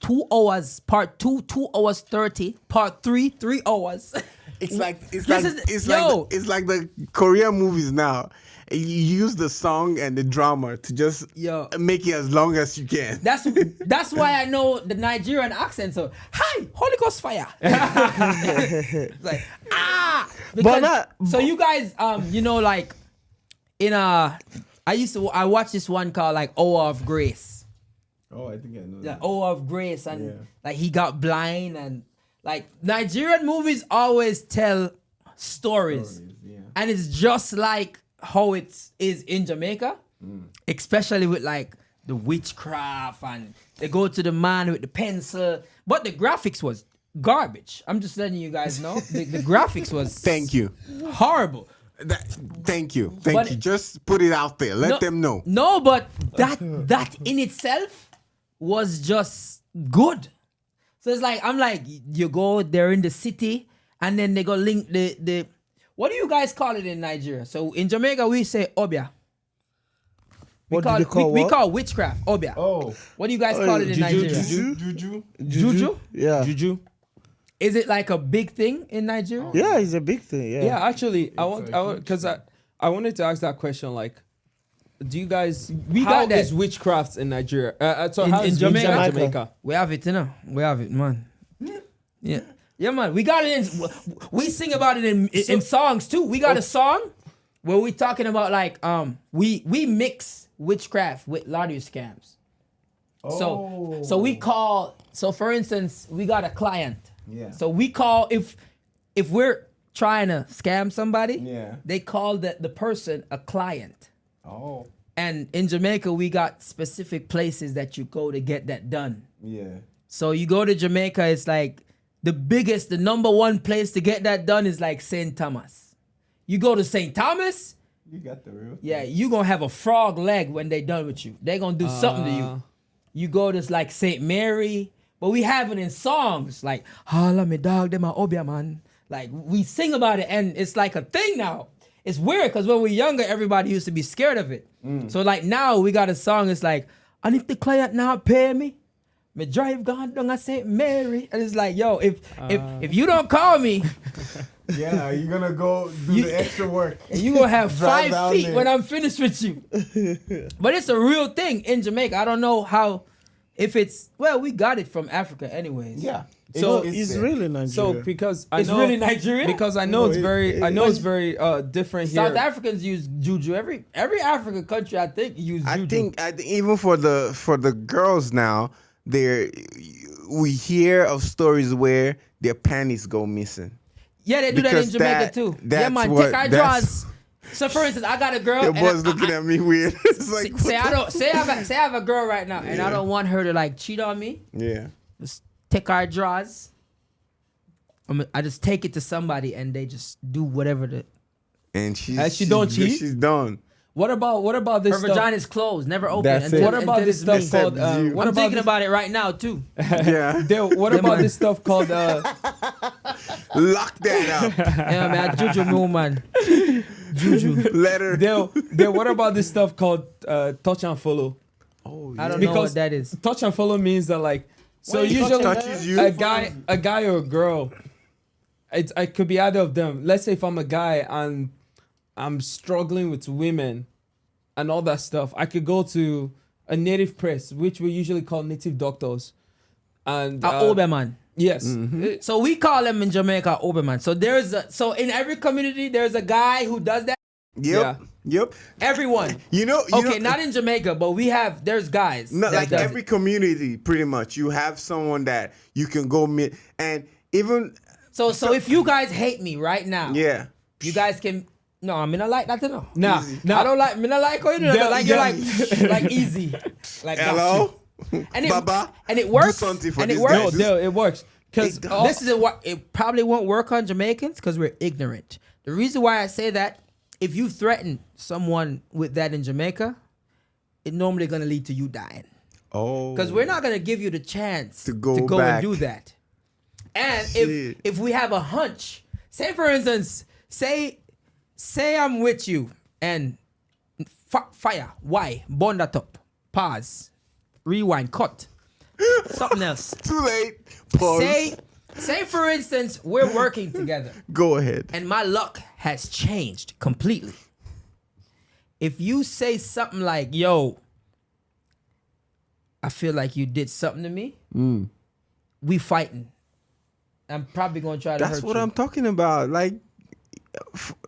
2 hours. Part 2, 2 hours 30. Part 3, 3 hours. It's like Yo. like the Korean movies now. You use the song and the drama to just make it as long as you can. That's why I know the Nigerian accent. So, hi, Holy Ghost fire. It's like because, so you guys, like in I watched this one called like Hour of Grace. Oh, I think I know. The Hour of Grace, and like he got blind, and like Nigerian movies always tell stories. And it's just like how it is in Jamaica, especially with like the witchcraft, and they go to the man with the pencil, but the graphics was garbage. I'm just letting you guys know the graphics was Thank you. horrible. Thank you. Just put it out there. Let them know. No, but that in itself was just good. So it's like, I'm like, you go there in the city, and then they go link the what do you guys call it in Nigeria? So in Jamaica, we say obia. We call witchcraft obia. Oh. What do you guys call it in Nigeria? Juju? Yeah. Juju. Is it like a big thing in Nigeria? Yeah, it's a big thing. Yeah. Yeah, actually, I wanted to ask that question. Like, do you guys? How is witchcraft in Nigeria? So how is Jamaica? in Jamaica? We have it, We have it, man. Yeah. Yeah, man. We got it we sing about it in songs too. We got a song where we talking about like we mix witchcraft with lottery scams. Oh. So we call, so for instance, we got a client. Yeah. So we call, if we're trying to scam somebody, they call the person a client. Oh. And in Jamaica, we got specific places that you go to get that done. Yeah. So you go to Jamaica, it's like the number one place to get that done is like St. Thomas. You go to St. Thomas, you got the real thing. Yeah, you gonna have a frog leg when they done with you. They gonna do something to you. You go to like St. Mary, but we have it in songs like "Holla me dog, them a obia man." Like we sing about it, and it's like a thing now. It's weird because when we were younger, everybody used to be scared of it. So like now we got a song. It's like, and if the client now pay me drive gone down at St. Mary, and it's like, yo, if you don't call me, yeah, you're gonna go do the extra work, and you gonna have 5 feet when I'm finished with you. But it's a real thing in Jamaica. I don't know how, if it's we got it from Africa, anyways. Yeah. So it's really Nigeria. So because I know really Nigeria. Because I know it's very different here. South Africans use juju. Every African country I think use juju. I think even for the girls now, we hear of stories where their panties go missing. Yeah, they do that in Jamaica too. Yeah, man, take our drawers. So for instance, I got a girl. Your boy's looking at me weird. It's like, say I have a girl right now, and I don't want her to like cheat on me. Yeah. Just take our drawers. I just take it to somebody, and they just do whatever and she don't cheat. She's done. What about this? Her vagina is closed, never open. That's it. What about this stuff called? I'm thinking about it right now too. Yeah. What about this stuff called? Lock that up. Yeah, man, Juju man. Juju. Letter. What about this stuff called touch and follow? Oh, yeah. I don't know what that is. Touch and follow means that like, so usually a guy or a girl, it could be either of them. Let's say if I'm a guy and I'm struggling with women and all that stuff, I could go to a native press, which we usually call native doctors. And Oberman. Yes. Mm-hmm. So we call them in Jamaica Oberman. So in every community there's a guy who does that. Yep. Everyone. Not in Jamaica, but there's guys. No, like every community, pretty much. You have someone that you can go meet, and even. So if you guys hate me right now, you guys can. No, I mean I like that to know. Nah, I don't like. I mean I like how you do that. Like you're like easy. Like hello, and it Baba, and it works. Do something for and this it works. No, it works. Because this is what it probably won't work on Jamaicans because we're ignorant. The reason why I say that, if you threaten someone with that in Jamaica, it's normally gonna lead to you dying. Oh, because we're not gonna give you the chance to go and do that. And if we have a hunch, say for instance, say I'm with you and fire, why? Burn that up. Pause. Rewind. Cut. something else. Too late. Pause. Say for instance, we're working together. Go ahead. And my luck has changed completely. If you say something like, yo, I feel like you did something to me, we fighting. I'm probably going to try to hurt you. That's what I'm talking about. Like,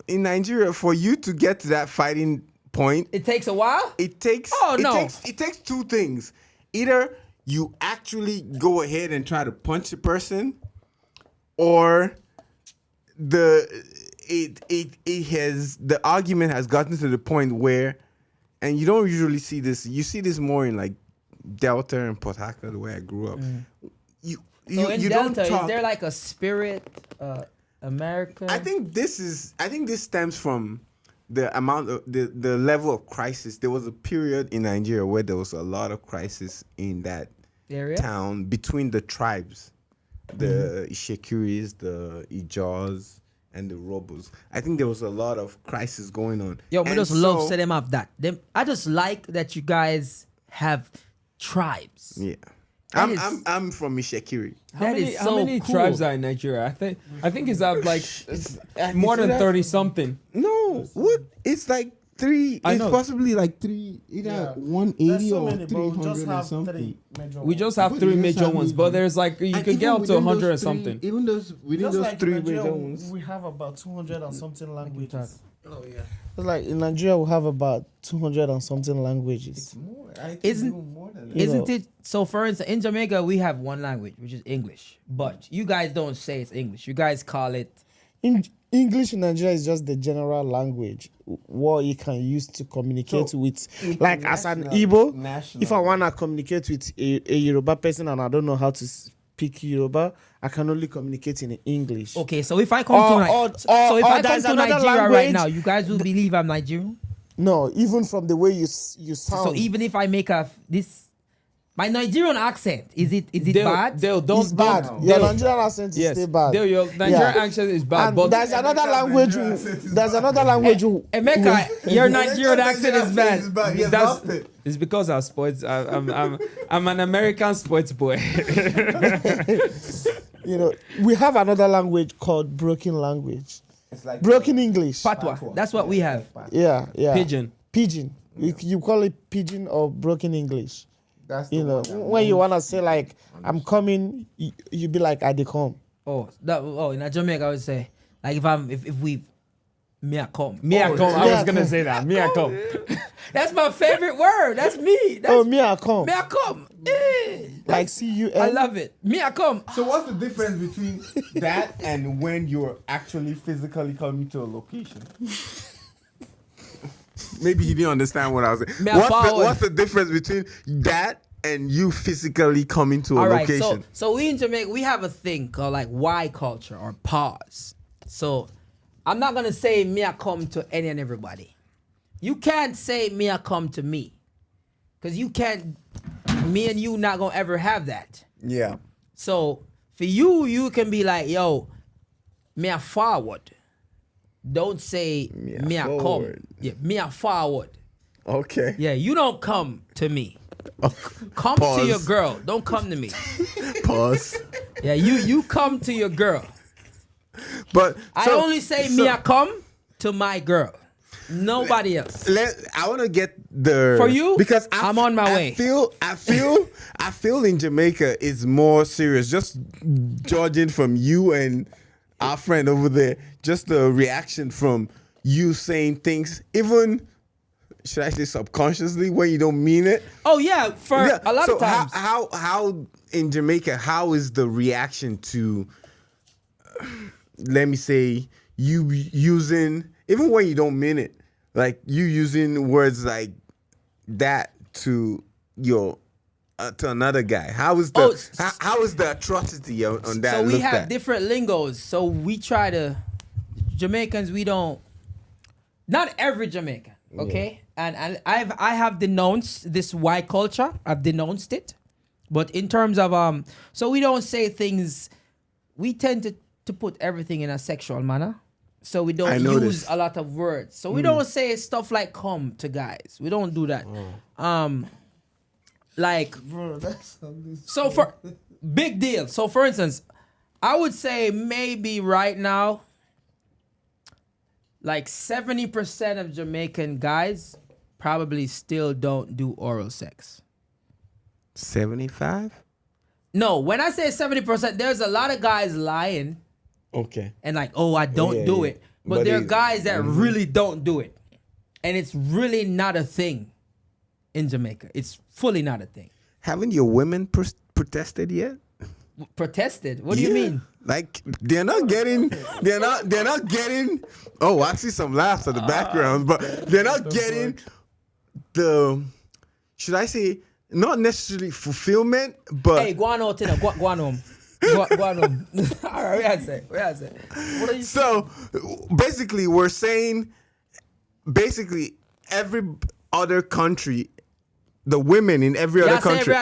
in Nigeria, for you to get to that fighting point, it takes a while? It takes two things. Either you actually go ahead and try to punch the person, or the argument has gotten to the point where, and you don't usually see this. You see this more in like Delta and Port Harcourt, where I grew up. So in Delta, is there like a spirit, America? I think this stems from the amount of the level of crisis. There was a period in Nigeria where there was a lot of crisis in that area town between the tribes, the Ishekiris, the Ijaws, and the Robos. I think there was a lot of crisis going on. Yo, I just love set them up that. I just like that you guys have tribes. Yeah. I'm from Ishekiri. How many tribes are in Nigeria? I think it's like more than 30 something. No, what? It's like three. It's possibly like three. Either 180 or 300 or something. We just have three major ones, but there's like you could get up to 100 or something. Even within those three major ones, we have about 200 and something languages. Oh yeah. It's like in Nigeria we have about 200 and something languages. It's more. I think Isn't more than that. Isn't it? So for instance, in Jamaica we have one language, which is English, but you guys don't say it's English. You guys call it. English in Nigeria is just the general language what you can use to communicate with. Like as an Igbo, if I want to communicate with a Yoruba person and I don't know how to speak Yoruba, I can only communicate in English. Okay, so if I come to Nigeria right now, you guys will believe I'm Nigerian? No, even from the way you sound. So even if I make my Nigerian accent, is it bad? It's bad. Your Nigerian accent is still bad. Your Nigerian accent is bad. And but there's another language. There's another language. Emeka, your Nigerian accent is bad. It's because I'm sports. I'm an American sports boy. We have another language called broken language. It's like broken English. Patois. That's what we have. Yeah. Pidgin. You call it pidgin or broken English. That's when you wanna say like I'm coming, you be like I dey come. In Jamaica I would say like if we me I come. I was gonna say that. Me I come. That's my favorite word. That's me. Me I come. Me I come. Like CUM. I love it. Me I come. So what's the difference between that and when you're actually physically coming to a location? Maybe he didn't understand what I was saying. What's the difference between that and you physically coming to a location? So we in Jamaica, we have a thing called like Y culture or pause. So I'm not going to say me I come to any and everybody. You can't say me I come to me. Because you can't, me and you not going to ever have that. Yeah. So for you can be like, yo, me I forward. Don't say me I come. Yeah, me I forward. Okay. Yeah, you don't come to me. Come to your girl. Don't come to me. Pause. Yeah, you come to your girl. But I only say me I come to my girl. Nobody else. I want to get the for you because I'm on my way. I feel in Jamaica it's more serious. Just judging from you and our friend over there, just the reaction from you saying things, even should I say subconsciously when you don't mean it. Oh yeah, a lot of times. How in Jamaica? How is the reaction to? Let me say you using even when you don't mean it, like you using words like that to your. To another guy, how is the atrocity on that? So we have different lingos. So we try to Jamaicans. We don't. Not every Jamaican, okay. Yeah. And I have denounced this white culture. I've denounced it, but in terms of so we don't say things. We tend to put everything in a sexual manner. So we don't use a lot of words. So we don't say stuff like "come" to guys. We don't do that. like, Bro, that's so for big deal. So for instance, I would say maybe right now, like 70% of Jamaican guys probably still don't do oral sex. 75? No, when I say 70%, there's a lot of guys lying Okay. and like, oh, I don't do it. But there are guys that really don't do it. And it's really not a thing in Jamaica. It's fully not a thing. Haven't your women protested yet? Protested? What do you mean? Like they're not getting. Oh, I see some laughs at the background, but they're not getting the. Should I say not necessarily fulfillment, but Hey, go on out, Tina. Go on home. Go on home. All right, where I say? What are you so basically we're saying basically every other country, the women in every other country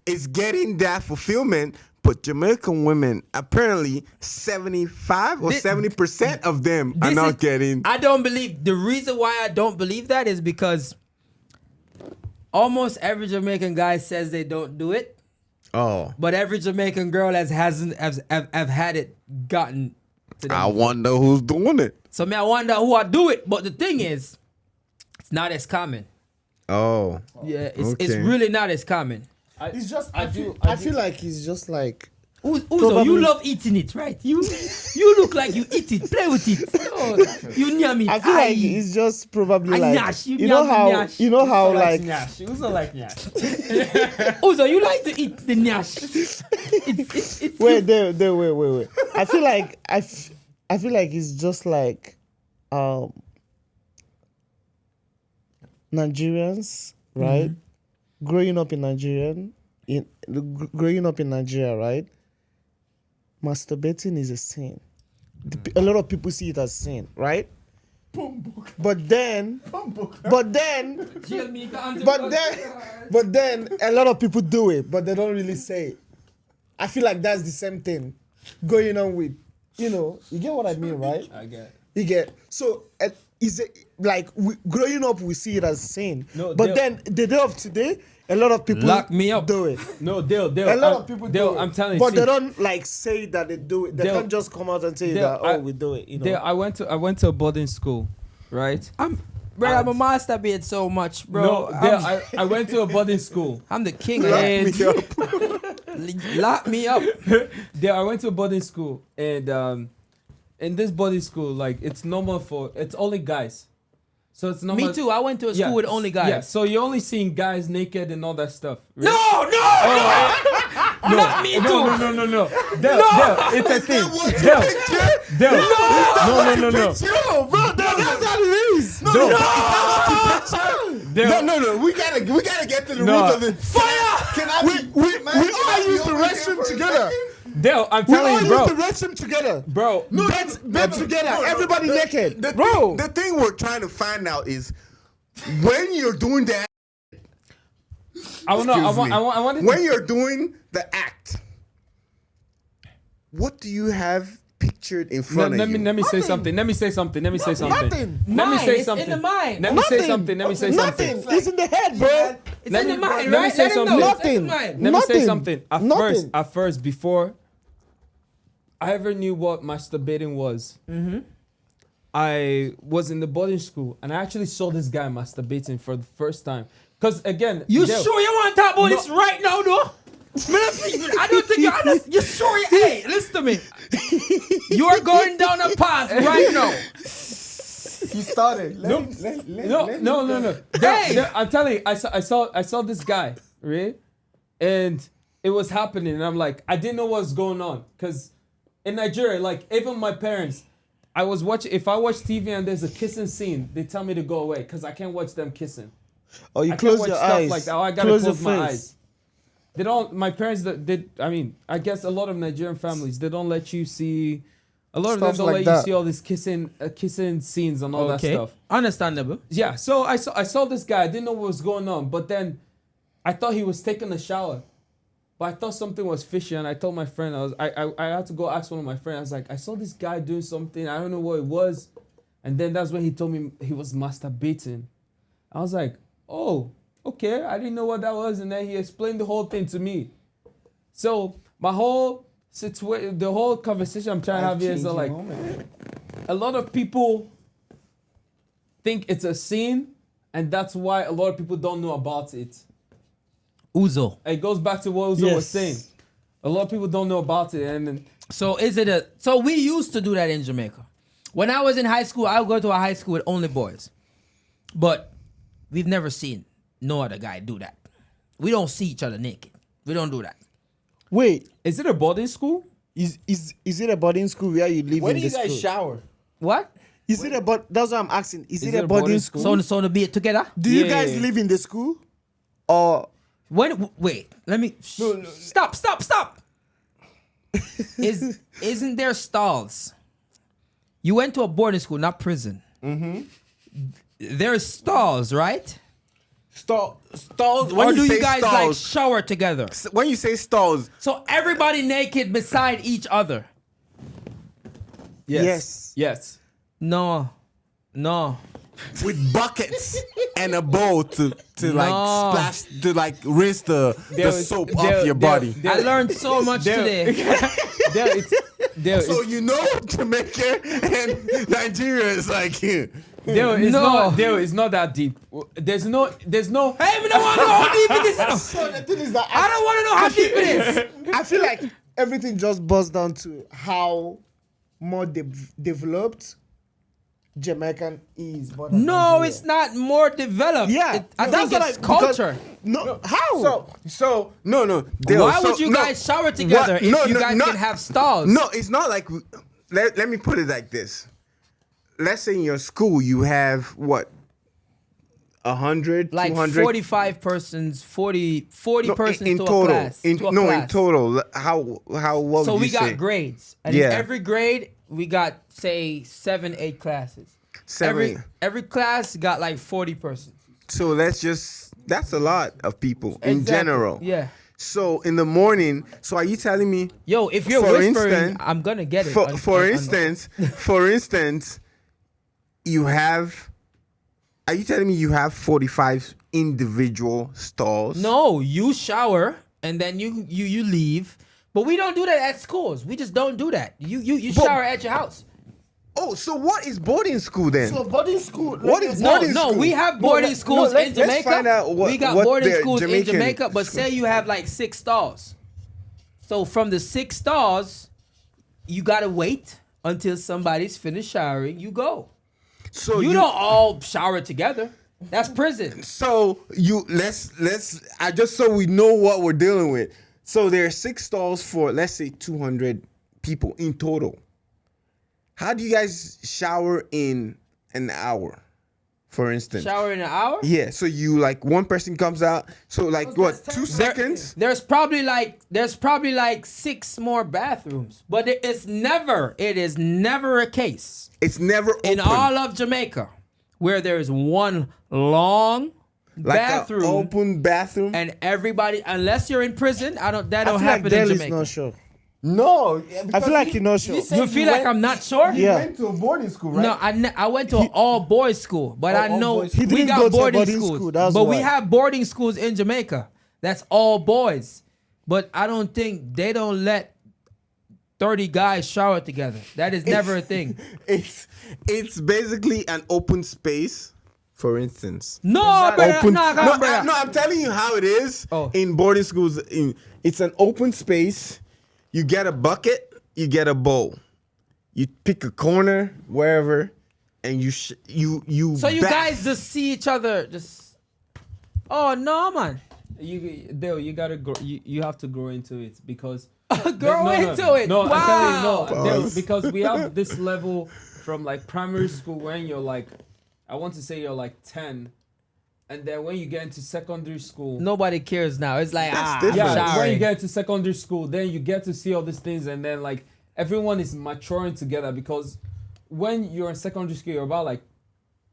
is getting that fulfillment, but Jamaican women apparently 75 or 70% of them are not getting. I don't believe the reason why I don't believe that is because almost every Jamaican guy says they don't do it. Oh, but every Jamaican girl have had it gotten to them. I wonder who's doing it. So I wonder who I do it. But the thing is, it's not as common. Oh, yeah, it's really not as common. It's just I feel like it's just like Uzo, you love eating it, right? You look like you eat it, play with it. Oh, you nyam it. I feel like it's just probably like nyash, you know how like Nyash. Uzo like nyash. Uzo, you like to eat the nyash. It's wait. I feel like it's just like Nigerians, right? Mm-hmm. Growing up in Nigeria, right? Masturbating is a sin. A lot of people see it as sin, right? But then a lot of people do it, but they don't really say it. I feel like that's the same thing going on with, you get what I mean, right? I get. You get so is it like growing up we see it as sin, no, but then the day of today a lot of people lock me up. do it. No, Dale. A lot of people do it. I'm telling you, but they don't like say that they do it. They Dale, can't just come out and say Dale, that we do it. Dale, I went to a boarding school, right? I'm a masturbate so much, bro. No, Dale, I went to a boarding school. I'm the king. Lock me up. Lock me up. Dale, I went to a boarding school, and in this boarding school, like it's normal it's only guys. So it's normal. Me too. I went to a school with only guys. Yeah, so you're only seeing guys naked and all that stuff. Right? No. Not me too. No. Dale, it's a thing. Dale. No. Yo, bro, that's how it is. No. We gotta get to the root of it. Fire! Can I We all use the restroom together. Dale, I'm We telling all you, bro. use the restroom together. Bro, Bed together. Everybody naked. Bro, the thing we're trying to find out is when you're doing that. When you're doing the act, what do you have pictured in front of you? Let me say something. Nothing. It's in the mind. Nothing. It's in the head, bro. It's in the mind, let me right? say Let him something. know. Nothing. It's in the mind. Let me say Nothing. something. At first, before I ever knew what masturbating was, I was in the boarding school and I actually saw this guy masturbating for the first time. Because again, You sure you want to talk about this right now, though? I don't think you're sure. Hey, listen to me. You are going down a path right now. He started. No. Hey! I'm telling you, I saw this guy, right? And it was happening, and I'm like, I didn't know what was going on, because in Nigeria, like even my parents, if I watch TV and there's a kissing scene, they tell me to go away because I can't watch them kissing. Oh, you I close can't watch your stuff eyes. like that. Oh, I gotta Close close your my face. eyes. They don't. My parents did. I mean, I guess a lot of Nigerian families, they don't let you see. A lot of them Stuff don't like let that. you see all this kissing scenes and all that stuff. Understandable. Yeah. So I saw this guy. I didn't know what was going on, but then I thought he was taking a shower, but I thought something was fishy, and I told my friend I had to go ask one of my friends. I was like, I saw this guy doing something. I don't know what it was, and then that's when he told me he was masturbating. I was like, oh. okay, I didn't know what that was, and then he explained the whole thing to me. So my whole situation, the whole conversation I'm trying to have here is that, like, a lot of people think it's a sin, and that's why a lot of people don't know about it. Uzo. It goes back to what Uzo was saying. A lot of people don't know about it, and then, So so we used to do that in Jamaica. When I was in high school, I would go to a high school with only boys. But we've never seen no other guy do that. We don't see each other naked. We don't do that. Wait, is it a boarding school? is it a boarding school where you live Where in do you the guys school? shower? What? Is it a that's what I'm asking. Is it it a a boarding boarding school? So to be together? Do you Yeah. guys live in the school? Or Wait, let me stop. Isn't there stalls? You went to a boarding school, not prison. Mm-hmm. There's stalls, right? Stalls. Or do you guys like shower together? When you say stalls, So everybody naked beside each other? Yes. Yes. No. with buckets and a bowl to No. like splash to like rinse the soap off your body. I learned so much today. So you know Jamaica and Nigeria is like It's not that deep. There's no. Hey, we don't want to know how deep it is. So the thing is that I don't want to know how deep it is. I feel like everything just boils down to how more developed Jamaican is. More than No, Nigeria. it's not more developed. Yeah, I that's think what it's because- culture. No, how? So no. Dale, Why so- would you no, guys shower together what- if no, you no, guys not- can have stalls? No, it's not like. Let me put it like this. Let's say in your school you have what, 100, Like 200? 45 persons, 40 No, persons in to total. a class. In to a no, class. in total. How what So would we you got say? grades. And Yeah. in every grade, we got, say, 7-8 classes. 7. Every class got like 40 persons. So that's a lot of people in Exactly. general. Yeah. So in the morning, so are you telling me Yo, if you're For whispering, instance- I'm gonna get it. for instance, you have, are you telling me you have 45 individual stalls? No, you shower and then you leave. But we don't do that at schools. We just don't do that. You But- shower at your house. Oh, so what is boarding school then? So boarding school. What is No, boarding no, school? we have boarding schools let's in Jamaica. find out we got what boarding their schools in Jamaican Jamaica, but say you have like 6 stalls. So from the 6 stalls, you gotta wait until somebody's finished showering. You go. So You don't all shower together. That's prison. So let's I just so we know what we're dealing with. So there are 6 stalls for, let's say, 200 people in total. How do you guys shower in an hour, for instance? Shower in an hour? Yeah, so you like one person comes out, so like what, 2 seconds? There's probably like 6 more bathrooms, but it is never a case It's never open. in all of Jamaica where there is one long like bathroom an open bathroom. and everybody, unless you're in prison, that I don't feel like happen in Dale is Jamaica. not sure. No, I feel like you're not sure. You feel like I'm not sure? Yeah. went to a boarding school, right? No, I went to an all boys school, but I all know boys. He we didn't got go to a boarding boarding schools. school, that's but we why. have boarding schools in Jamaica. That's all boys. But I don't think they don't let 30 guys shower together. That is never a thing. It's basically an open space, for instance. No, brother, Open. no, No, brother. I'm telling you how it is Oh. in boarding schools. It's an open space. You get a bucket, you get a bowl. You pick a corner wherever, and you. So you bath. guys just see each other just. Oh no, man. Dale, you gotta grow. You have to grow into it because Grow into it. No, Wow. I'm telling you, no, Dale, because we have this level from like primary school when you're like, I want to say you're like 10, and then when you get into secondary school, Nobody cares now. It's like different. yeah, when showering. you get into secondary school, then you get to see all these things, and then like everyone is maturing together because when you're in secondary school, you're about like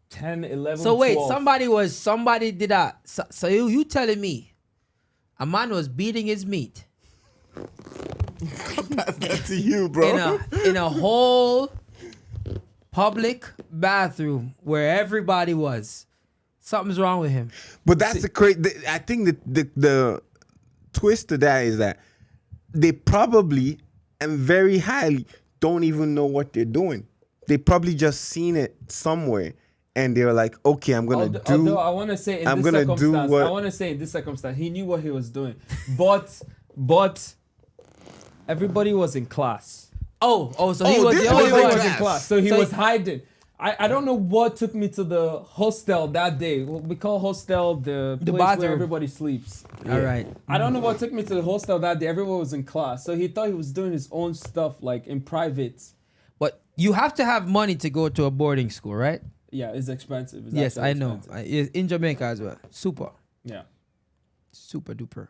10, 11, So wait, 12. somebody did a. So you telling me, a man was beating his meat That's to you, bro. in a whole public bathroom where everybody was. Something's wrong with him. But that's I think the twist to that is that they probably and very highly don't even know what they're doing. They probably just seen it somewhere and they're like, okay, I'm gonna do. Although I want to say in this circumstance, he knew what he was doing, but everybody was in class. So he was the only one in class. So he was hiding. I don't know what took me to the hostel that day. We call hostel the place bathroom where everybody sleeps. All right. I don't know what took me to the hostel that day. Everyone was in class. So he thought he was doing his own stuff, like in private. But you have to have money to go to a boarding school, right? Yeah, it's expensive. It's Yes, I know. expensive. In Jamaica as well. Super duper.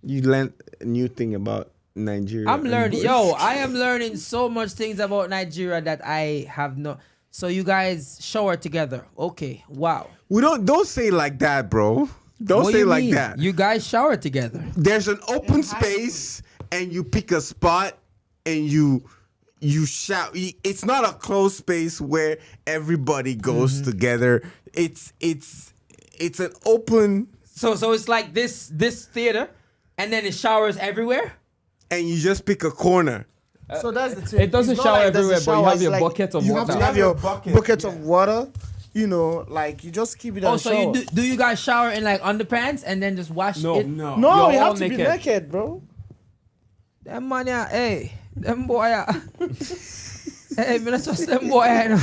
You learned a new thing about Nigeria. I'm learning. I am learning so much things about Nigeria that I have no. So you guys shower together. Okay. Wow. We don't say like that, bro. Don't say like that. You guys shower together. There's an open space and you pick a spot and you shout. It's not a closed space where everybody goes together. It's an open. So it's like this theater, and then it showers everywhere. And you just pick a corner. So that's the thing. It doesn't shower everywhere, but you have your bucket of you water. have to have your bucket of water. You know, like you just keep it on. So you do you guys shower in like underpants and then just wash it? No, You're you all have to be naked, bro. Them man, hey, them boy, hey, me not trust them boy.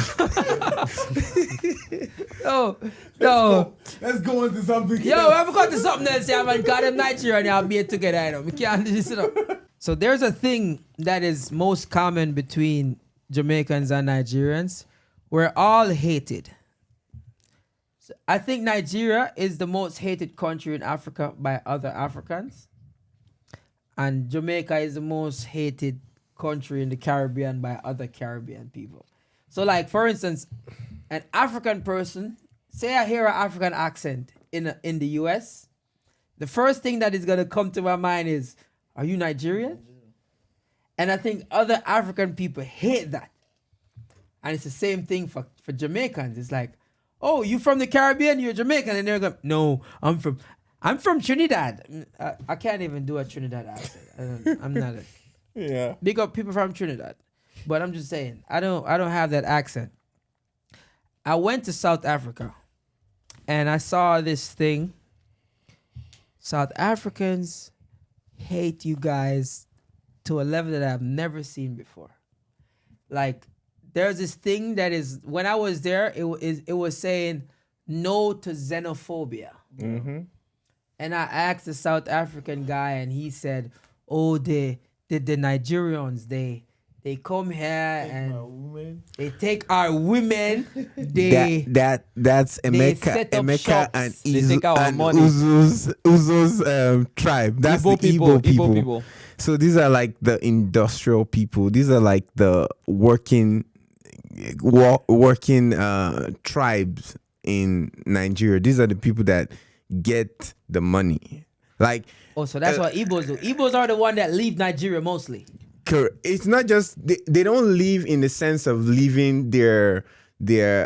No. Let's go into something. Yo, I've got to something else. I haven't got them Nigerian. I'll be together. You know, we can't do this. So there's a thing that is most common between Jamaicans and Nigerians. We're all hated. So I think Nigeria is the most hated country in Africa by other Africans. And Jamaica is the most hated country in the Caribbean by other Caribbean people. So like, for instance, an African person, say I hear an African accent in the US, the first thing that is going to come to my mind is, are you Nigerian? And I think other African people hate that. And it's the same thing for Jamaicans. It's like, oh, you from the Caribbean, you're Jamaican. And they're going, no, I'm from Trinidad. I can't even do a Trinidad accent. I'm not a... Yeah. Big up people from Trinidad. But I'm just saying, I don't have that accent. I went to South Africa and I saw this thing. South Africans hate you guys to a level that I've never seen before. Like, there's this thing that is, when I was there, it was saying no to xenophobia. Mm-hmm. And I asked the South African guy and he said, oh, the Nigerians, they come here and they take our women. That's Emeka and They take our money. Uzo's tribe. That's the Igbo people. So these are like the industrial people. These are like the working tribes in Nigeria. These are the people that get the money. Like, oh, so that's what Igbos do. Igbos are the one that leave Nigeria mostly. It's not just they don't leave in the sense of leaving their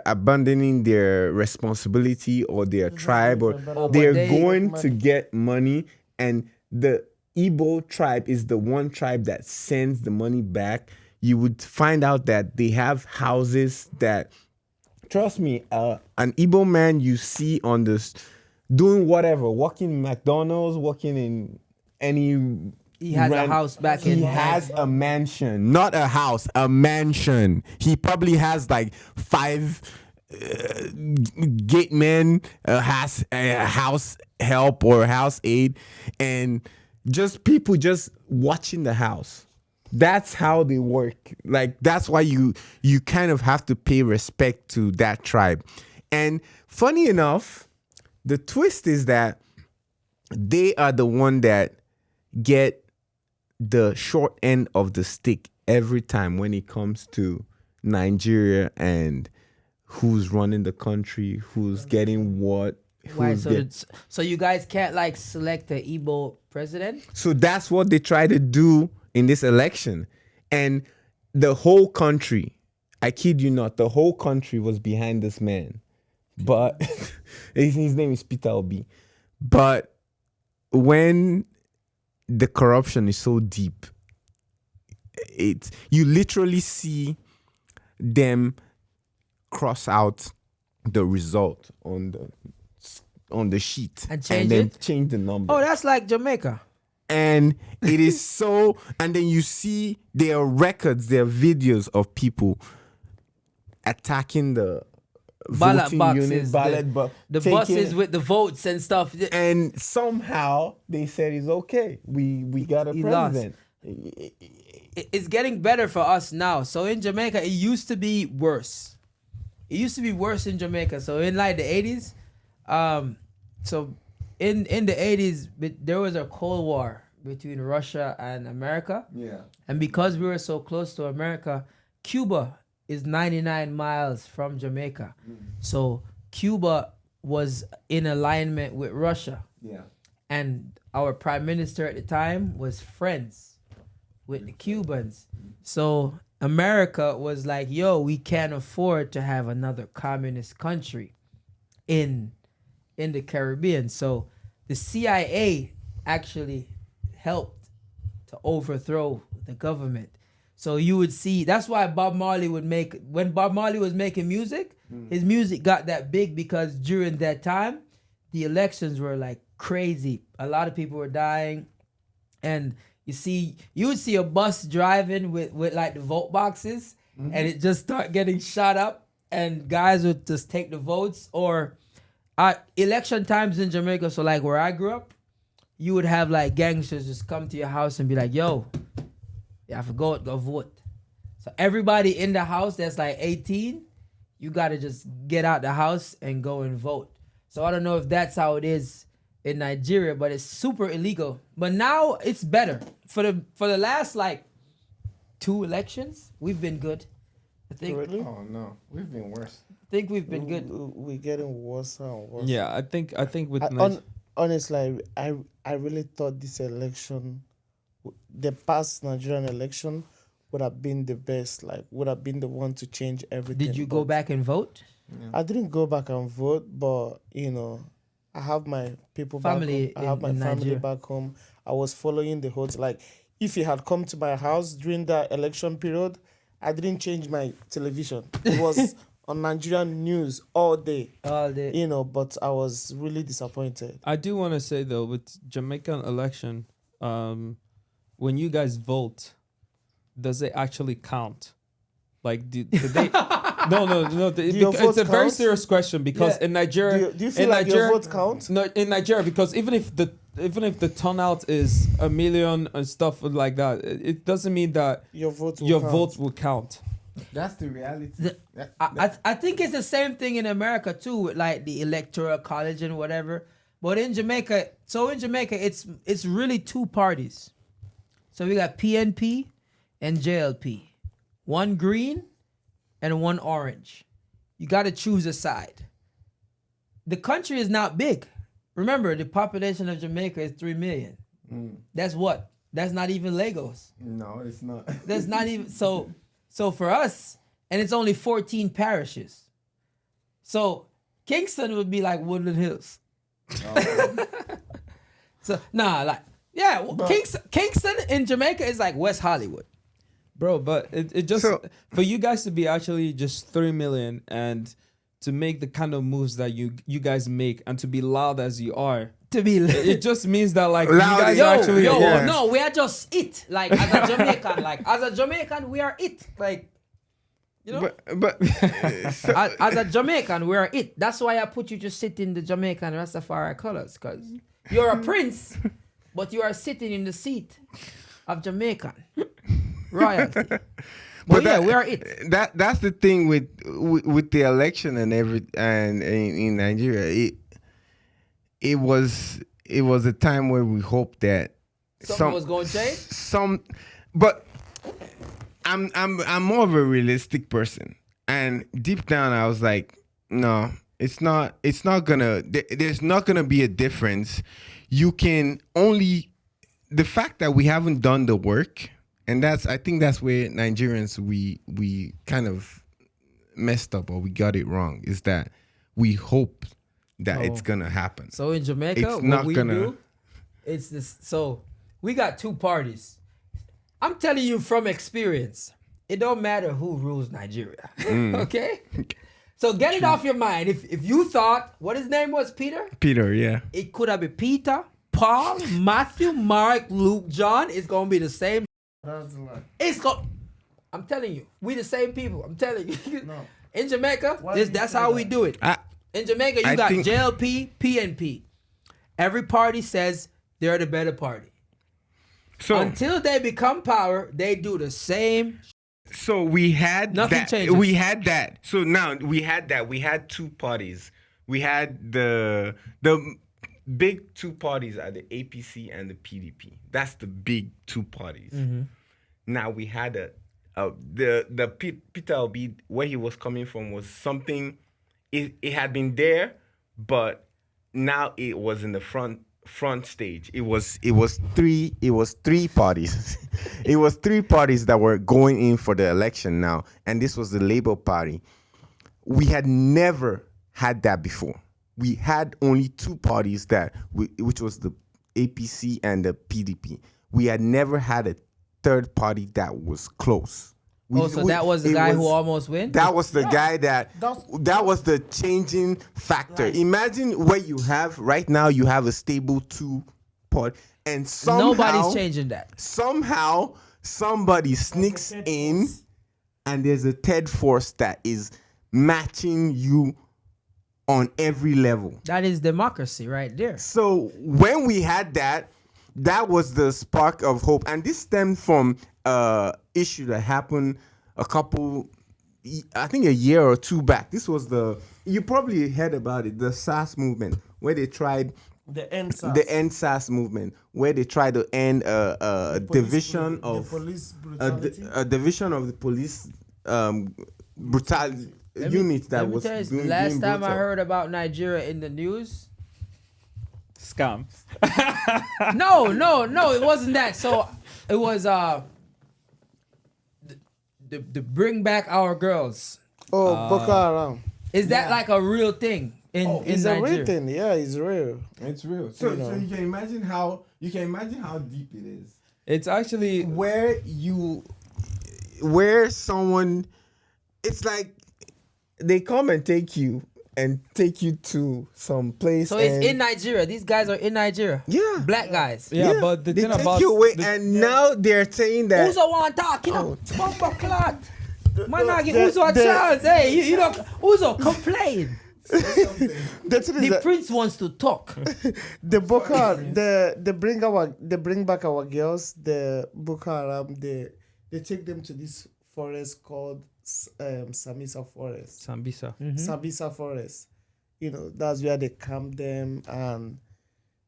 abandoning their responsibility or their tribe, or they're going to get money. And the Igbo tribe is the one tribe that sends the money back. You would find out that they have houses that, trust me, an Igbo man you see on this doing whatever, working in McDonald's, working in any. He has a house back in. He has a mansion, not a house, a mansion. He probably has like 5 gate men, a house help or house aid, and just people just watching the house. That's how they work. Like, that's why you kind of have to pay respect to that tribe. And funny enough, the twist is that they are the one that get the short end of the stick every time when it comes to Nigeria and who's running the country, who's getting what. Why? So you guys can't like select the Igbo president? So that's what they try to do in this election. And the whole country, I kid you not, the whole country was behind this man but his name is Peter Obi. But when the corruption is so deep, you literally see them cross out the result on the sheet And change then it? change the number. Oh, that's like Jamaica. And it is so, and then you see there are records, there are videos of people attacking the Ballot voting boxes, unit, the buses with the votes and stuff. and somehow they said it's okay. We got a He lost. president. It's getting better for us now. So in Jamaica, it used to be worse. It used to be worse in Jamaica. So in like the 80s, so in the 80s, there was a Cold War between Russia and America. Yeah. And because we were so close to America, Cuba is 99 miles from Jamaica. So Cuba was in alignment with Russia. Yeah. And our prime minister at the time was friends with the Cubans. So America was like, yo, we can't afford to have another communist country in the Caribbean. So the CIA actually helped to overthrow the government. So you would see, that's why Bob Marley when Bob Marley was making music, his music got that big because during that time, the elections were like crazy. A lot of people were dying. And you would see a bus driving with like the vote boxes and it just start getting shot up and guys would just take the votes. Or election times in Jamaica, so like where I grew up, you would have like gangsters just come to your house and be like, yo, you have to go vote. So everybody in the house that's like 18, you got to just get out the house and go and vote. So I don't know if that's how it is in Nigeria, but it's super illegal. But now it's better. For the last like 2 elections, we've been good. I think. Really? Oh no, we've been worse. I think we've been good. We're getting worse and worse. Yeah, I think with Honestly, I really thought this election, the past Nigerian election, would have been the best. Like, would have been the one to change everything. Did you go back and vote? I didn't go back and vote, but I have my people Family back home. I have my in family Nigeria. back home. I was following the votes. Like, if you had come to my house during that election period, I didn't change my television. It was on Nigerian news all day. All day. But I was really disappointed. I do want to say though, with Jamaican election, when you guys vote, does it actually count? Like, do they? No. your It's vote a very count? serious question because Yeah. in Nigeria, Do you feel in like Nigeria, your vote counts? No, in Nigeria, because even if the turnout is 1 million and stuff like that, it doesn't mean that Your vote will your count. vote will count. That's the reality. I think it's the same thing in America too, with like the Electoral College and whatever. But in Jamaica, it's really 2 parties. So we got PNP and JLP. 1 green and 1 orange. You got to choose a side. The country is not big. Remember, the population of Jamaica is 3 million. That's what? That's not even Lagos. No, it's not. That's not even so for us, and it's only 14 parishes. So Kingston would be like Woodland Hills. So Kingston in Jamaica is like West Hollywood. Bro, but it just for you guys to be actually just 3 million and to make the kind of moves that you guys make and to be loud as you are, it just means that like you guys actually no, we are just it. Like as a Jamaican, we are it. Like, you know, but as a Jamaican, we are it. That's why I put you to sit in the Jamaican Rastafari colors, because you're a prince, but you are sitting in the seat of Jamaican royalty. But yeah, we are it. That's the thing with the election and in Nigeria. It was a time where we hoped that something was going to change. But I'm more of a realistic person, and deep down I was like, no, it's not gonna. There's not gonna be a difference. You can only the fact that we haven't done the work. And I think that's where Nigerians we kind of messed up or we got it wrong, is that we hope that it's gonna happen. So in Jamaica, It's what not we gonna- do, it's this. So we got two parties. I'm telling you from experience, it don't matter who rules Nigeria. Okay? So get it off your mind. If you thought what his name was, Peter, Peter, yeah. it could have been Peter, Paul, Matthew, Mark, Luke, John. It's gonna be the same. That's the lie. It's going. I'm telling you, we the same people. I'm telling you. No. In Jamaica, Why do you that's say how that? we do it. In Jamaica, you I got think- JLP, PNP. Every party says they're the better party. So Until they become power, they do the same. So we had Nothing that. changes. We had that. So now we had that. We had two parties. We had the big two parties are the APC and the PDP. That's the big two parties. Now we had Peter Obi, where he was coming from was something. It had been there, but now it was in the front stage. It was three parties. It was three parties that were going in for the election now, and this was the Labour Party. We had never had that before. We had only two parties which was the APC and the PDP. We had never had a third party that was close. That was the guy who almost win? That was the guy that was the changing factor. Right. Imagine what you have right now. You have a stable two party, and somehow Nobody's changing that. Somehow somebody sneaks third in, force. and there's a third force that is matching you on every level. That is democracy right there. So when we had that was the spark of hope, and this stemmed from issue that happened I think a year or two back. This was you probably heard about it, the SARS movement, where they tried The NSAS. the end SARS movement, where they tried to end a division of the police brutality. a division of the police brutality unit that Let me was tell you, doing last being time I brutal. heard about Nigeria in the news, Scam. no, it wasn't that. So it was the bring back our girls. Boko Haram. Is that like a real thing in It's a Nigeria? real thing. Yeah, it's real. It's real. So you can imagine how deep it is. It's actually Where someone, it's like they come and take you to some place. So it's in Nigeria. These guys are in Nigeria. Yeah. Black guys. yeah, but the they thing take about you away, and now they're saying that Who's a one talk? You know, bumper clot. Man, I give the- Uzo a the- chance. Hey, you know, Uzo, complain. The thing is The that prince wants to talk. the Boko Haram, they bring back our girls. The Boko Haram, they take them to this forest called Samisa Forest. Sambisa. Sabisa Forest. You know, that's where they camp them, and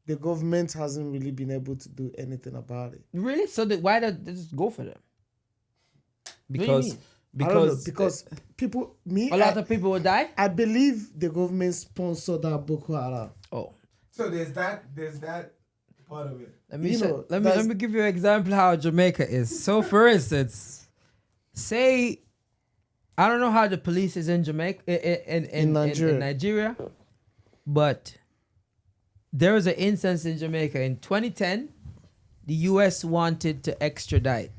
the government hasn't really been able to do anything about it. Really? So why don't they just go for them? Because I don't know, because people, A lot of people will die. I believe the government sponsored that Boko Haram. Oh, So there's that part of it. let me You say- know, let that's- me give you an example how Jamaica is. So, for instance, say I don't know how the police is in Jamaica in Nigeria, but there was an instance in Jamaica in 2010. The U.S. wanted to extradite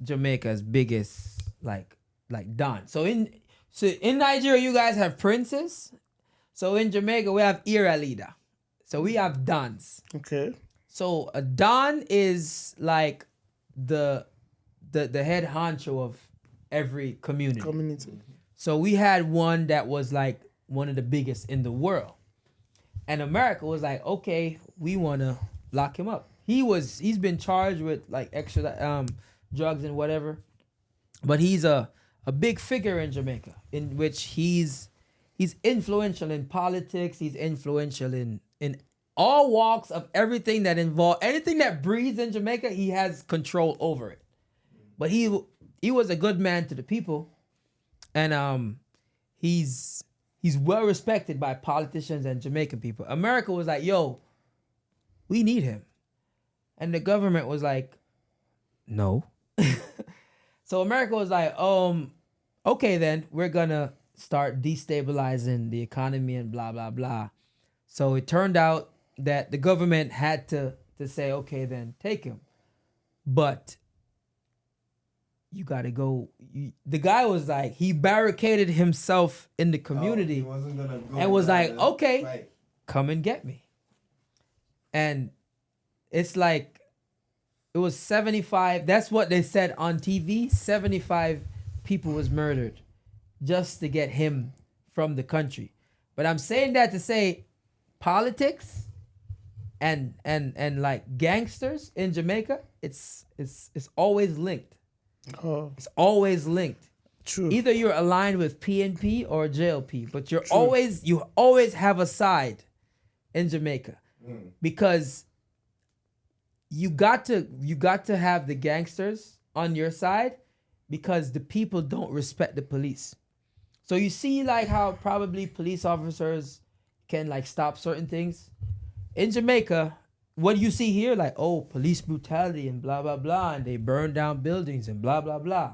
Jamaica's biggest like Don. So in Nigeria, you guys have princes. So in Jamaica, we have era leader. So we have dons. Okay. So a don is like the head honcho of every community. So we had one that was like one of the biggest in the world. And America was like, okay, we want to lock him up. He's been charged with like extra drugs and whatever. But he's a big figure in Jamaica, in which he's influential in politics. He's influential in all walks of everything that anything that breathes in Jamaica. He has control over it. But he was a good man to the people, and he's well respected by politicians and Jamaican people. America was like, yo, we need him, and the government was like, no. So America was like, okay, then we're gonna start destabilizing the economy and blah blah blah. So it turned out that the government had to say, okay, then take him, but you got to go. The guy was like, he barricaded himself in the community, He wasn't gonna go and was like, and okay, fight. come and get me. And it's like, it was 75. That's what they said on TV. 75 people was murdered just to get him from the country. But I'm saying that to say politics and like gangsters in Jamaica, it's always linked. Oh, It's always linked. true. Either you're aligned with PNP or JLP, but you always have a side in Jamaica, because you got to have the gangsters on your side, because the people don't respect the police. So you see like how probably police officers can like stop certain things. In Jamaica, what you see here, like, oh, police brutality and blah, blah, blah, and they burn down buildings and blah, blah, blah.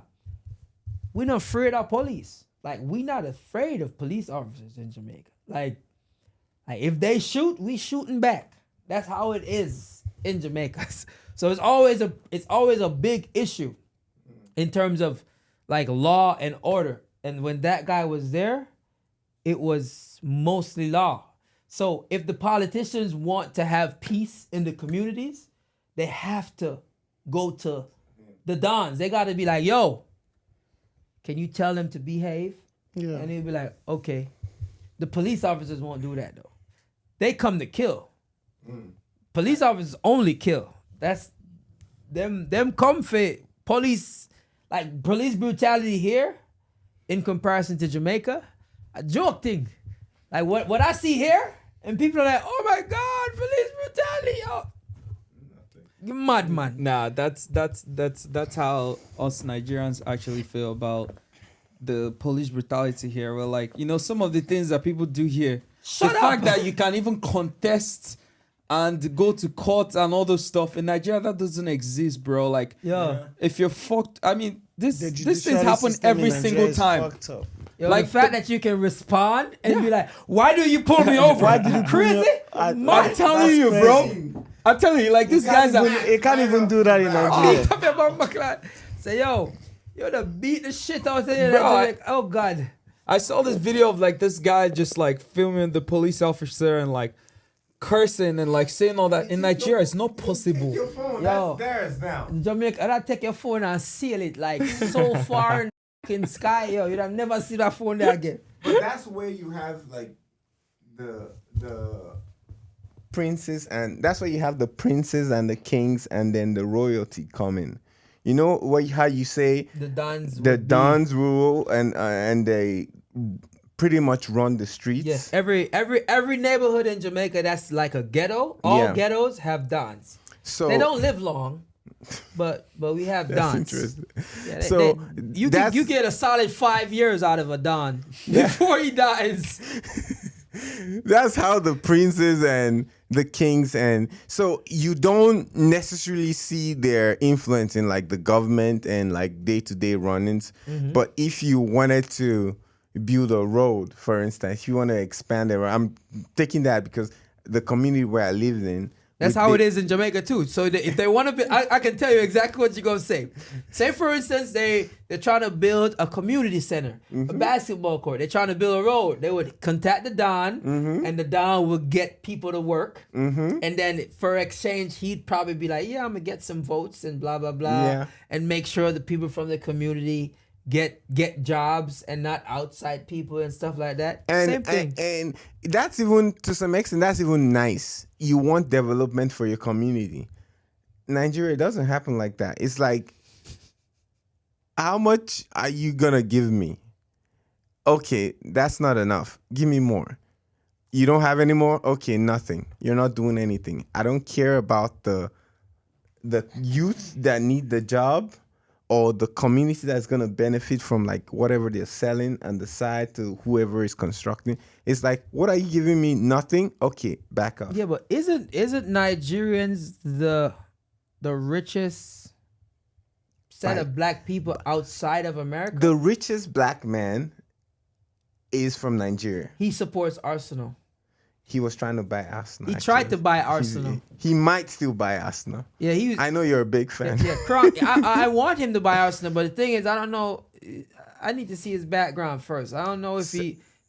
We're not afraid of police. Like, we're not afraid of police officers in Jamaica. Like if they shoot, we shooting back. That's how it is in Jamaica. So it's always a big issue in terms of like law and order. And when that guy was there, it was mostly law. So if the politicians want to have peace in the communities, they have to go to the dons. They got to be like, yo, can you tell them to behave? Yeah. And he'll be like, okay. The police officers won't do that though. They come to kill. Police officers only kill. That's them come for police, like police brutality here in comparison to Jamaica. A joke thing. Like what I see here, and people are like, oh my God, police brutality. Oh. You madman. Nah, that's how us Nigerians actually feel about the police brutality here. We're like, some of the things that people do here. Shut the up. fact that you can even contest and go to court and all those stuff in Nigeria, that doesn't exist, bro. Like, if you're fucked, I mean, this things happen every single time. Yo, Like the fact that you can respond and be like, why do you pull me over? Why did you pull me Crazy? I'm telling you, bro. I'm telling you, like, these guys are. You can't even do that in Nigeria. Talking about my client. Say, yo, you're the beat the shit out there. Bro, Like, oh God. I saw this video of like this guy just like filming the police officer and like cursing and like saying all that. In Nigeria, it's not possible. Your phone, Yo. that's theirs now. In Jamaica, I'd take your phone and seal it like so far in the sky, yo. You'd have never see that phone there again. But that's where you have like the princes, and that's where you have the princes and the kings, and then the royalty coming. You know how you say The dons. the dons rule, and they pretty much run the streets. Yes. Every neighborhood in Jamaica that's like a ghetto. All ghettos have dons. So They don't live long, but we have that's dons. interesting. Yeah, So you that's- get a solid 5 years out of a don before he dies. That's how the princes and the kings, and so you don't necessarily see their influence in like the government and like day-to-day runnings. But if you wanted to build a road, for instance, if you want to expand it, I'm taking that because the community where I lived in, That's how it is in Jamaica too. So if they want to be, I can tell you exactly what you're gonna say. Say for instance, they're trying to build a community center, a basketball court. They're trying to build a road. They would contact the Don, and the Don would get people to work. And then for exchange, he'd probably be like, "Yeah, I'm gonna get some votes and blah blah blah," and make sure the people from the community get jobs and not outside people and stuff like that. Same thing. And that's even, to some extent, that's even nice. You want development for your community. Nigeria doesn't happen like that. It's like, how much are you gonna give me? Okay, that's not enough. Give me more. You don't have any more? Okay, nothing. You're not doing anything. I don't care about the youth that need the job, or the community that's gonna benefit from like whatever they're selling on the side to whoever is constructing. It's like, what are you giving me? Nothing? Okay, back up. Yeah, but isn't Nigerians the richest set of black people outside of America? The richest black man is from Nigeria. He supports Arsenal. He was trying to buy Arsenal. He tried to buy Arsenal. He might still buy Arsenal. Yeah, he was. I know you're a big fan. Yeah, I want him to buy Arsenal, but the thing is, I don't know. I need to see his background first. I don't know if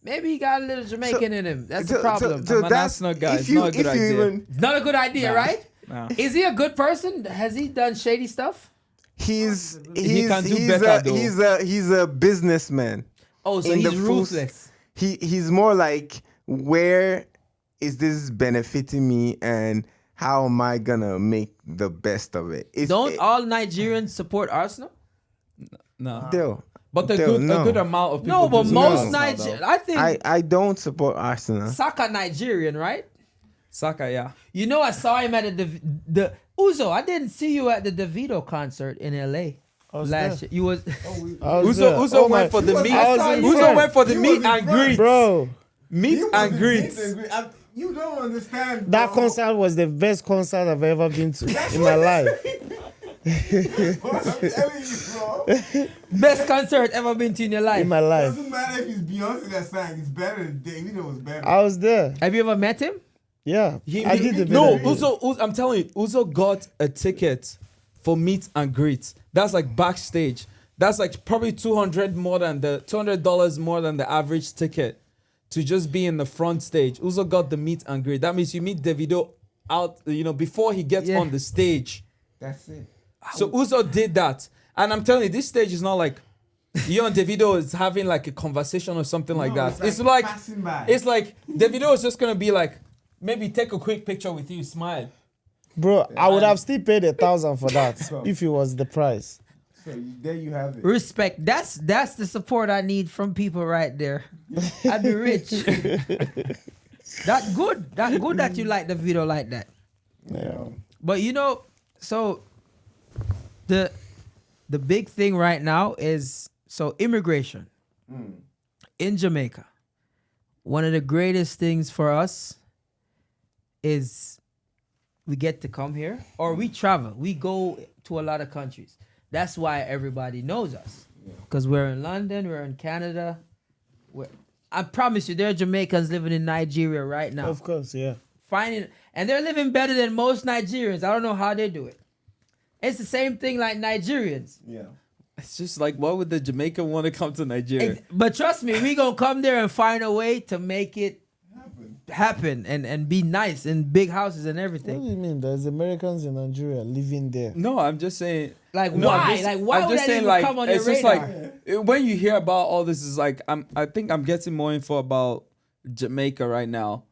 maybe he got a little Jamaican in him. That's the problem. I'm an Arsenal guy. It's not a good idea. It's not a good idea, right? No. Is he a good person? Has he done shady stuff? He can do better, though. He's a businessman. Oh, so he's ruthless. He's more like, where is this benefiting me, and how am I gonna make the best of it? Don't all Nigerians support Arsenal? No. But a good amount of people. No, but most Nigerians, I think. I don't support Arsenal. Saka Nigerian, right? Saka, yeah. You know, I saw him at the Uzo. I didn't see you at the Davido concert in LA last year. You was. Uzo went for the meet. Uzo went for the meet and greet, bro. Meet and greet. You don't understand. Bro. That concert was the best concert I've ever been to in my life. What I'm telling you, bro. Best concert ever been to in your life. In my life. Doesn't matter if it's Beyonce that sang. It's better than Davido was better. I was there. Have you ever met him? Yeah. I did the No, video. Uzo, I'm telling you, Uzo got a ticket for meet and greet. That's like backstage. That's like probably $200 more than the average ticket to just be in the front stage. Uzo got the meet and greet. That means you meet Davido out, before he gets on the stage. That's it. So Uzo did that. And I'm telling you, this stage is not like you and Davido is having like a conversation or something like that. It's like Davido is just gonna be like, maybe take a quick picture with you, smile. Bro, I would have still paid 1,000 for that if it was the price. So there you have it. Respect. That's the support I need from people right there. I'd be rich. That's good that you like the video like that. Yeah. But so the big thing right now is immigration in Jamaica. One of the greatest things for us is we get to come here or we travel. We go to a lot of countries. That's why everybody knows us. Because we're in London, we're in Canada. I promise you, there are Jamaicans living in Nigeria right now. Of course, yeah. And they're living better than most Nigerians. I don't know how they do it. It's the same thing like Nigerians. Yeah. It's just like, why would the Jamaican want to come to Nigeria? But trust me, we gonna come there and find a way to make it happen and be nice in big houses and everything. What do you mean? There's Americans in Nigeria living there. No, I'm just saying. Like why? Why would that even come on your radar? It's just like when you hear about all this, is like I think I'm getting more info about Jamaica right now,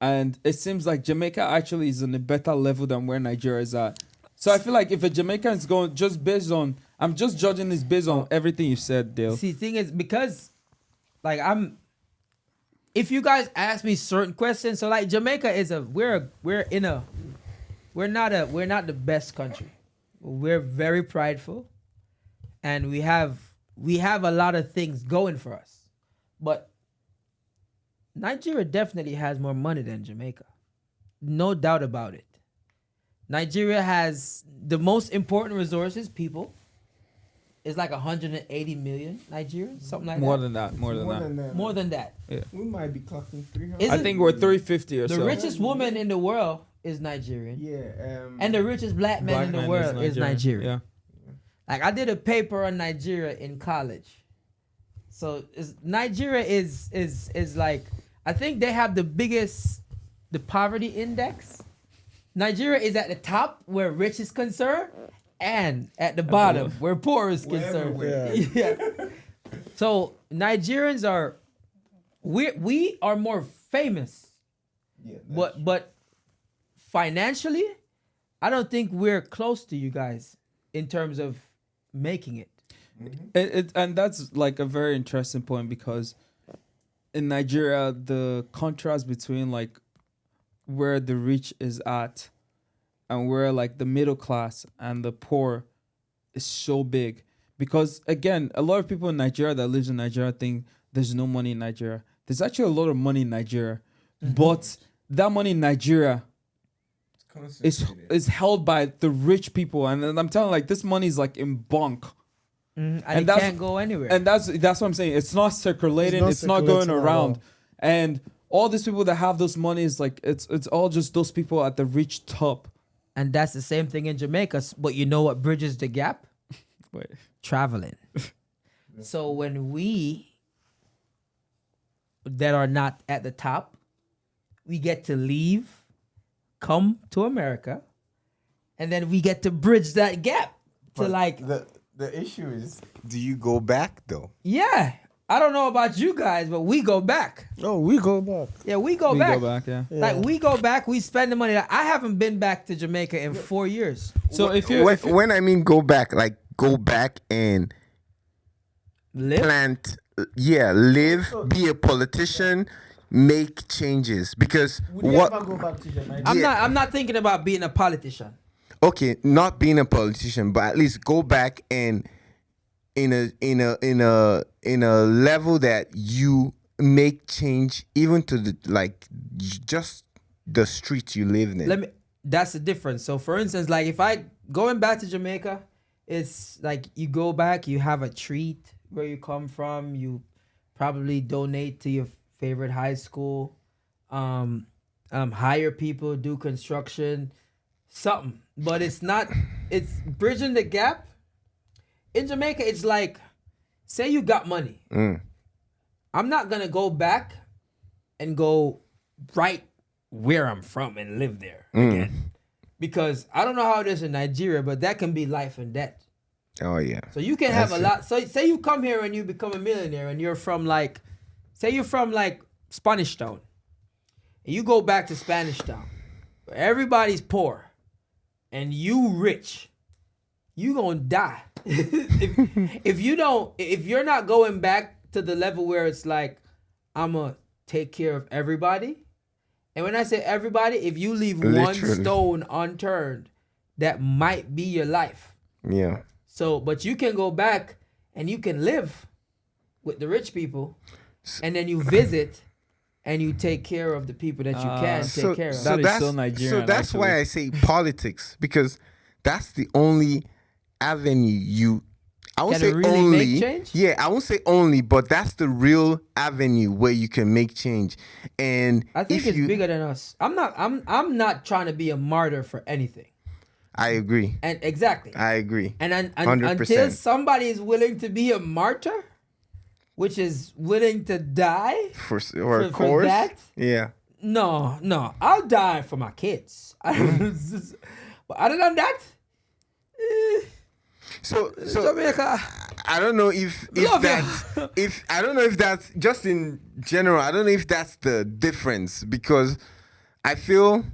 and it seems like Jamaica actually is on a better level than where Nigeria is at. So I feel like if a Jamaican is going just based on, I'm just judging this based on everything you said, Dale. See, thing is because, like if you guys ask me certain questions, so like Jamaica is we're not the best country. We're very prideful, and we have a lot of things going for us, but Nigeria definitely has more money than Jamaica, no doubt about it. Nigeria has the most important resources, people. It's like 180 million Nigerians, something like more that. Than that. More than that. Yeah. We might be clocking 300. I think we're 350 or so. The richest woman in the world is Nigerian. Yeah. And the richest black man in the world is Nigerian. Yeah. Like I did a paper on Nigeria in college. So Nigeria is like, I think they have the poverty index. Nigeria is at the top where rich is concerned, and at the bottom where poor is concerned. Yeah. So Nigerians we are more famous. Yeah. But financially, I don't think we're close to you guys in terms of making it. Mm-hmm. And that's like a very interesting point, because in Nigeria, the contrast between like where the rich is at and where like the middle class and the poor is so big. Because again, a lot of people in Nigeria that lives in Nigeria think there's no money in Nigeria. There's actually a lot of money in Nigeria, but that money in Nigeria is held by the rich people. And I'm telling you, like, this money is like in bunk. and it can't go anywhere. And that's what I'm saying. It's not circulating. It's not going around. And all these people that have those monies, like it's all just those people at the rich top. And that's the same thing in Jamaica. But you know what bridges the gap? Wait. Traveling. So when we that are not at the top, we get to leave, come to America, and then we get to bridge that gap to But like the issue is, do you go back though? yeah. I don't know about you guys, but we go back. Oh, we go back. Yeah, we go We back. go back, yeah. Like we go back, we spend the money. Like, I haven't been back to Jamaica in 4 years. So if you When I mean go back, like go back and Live? plant, live, be a politician, make changes. Because Would you ever go back to Jamaica? I'm not thinking about being a politician. Okay, not being a politician, but at least go back and in a level that you make change, even to the just the streets you live in. That's the difference. So for instance, like if I going back to Jamaica, it's like you go back, you have a treat where you come from, you probably donate to your favorite high school, hire people, do construction, something. But it's bridging the gap. In Jamaica, it's like, say you got money. I'm not gonna go back and go right where I'm from and live there again. Because I don't know how it is in Nigeria, but that can be life and death. Oh yeah. So you can have a lot. So say you come here and you become a millionaire and you're from say you're from Spanish Town. And you go back to Spanish Town. Where everybody's poor. And you rich. You gonna die. if you're not going back to the level where it's like, I'm gonna take care of everybody. And when I say everybody, if you leave one stone unturned, that might be your life. Yeah. So, but you can go back and you can live with the rich people, and then you visit and you take care of the people that you can take care of. That is so Nigerian. So that's why I say politics, because that's the only avenue I won't say really only. make change? Yeah, I won't say only, but that's the real avenue where you can make change. And I think it's bigger than us. I'm not trying to be a martyr for anything. I agree. And exactly. I agree. And 100%. until somebody is willing to be a martyr, which is willing to die for a cause. That, yeah. No, I'll die for my kids. But other than that, so Jamaica. I don't know if I don't know if that's just in general. I don't know if that's the difference, because I feel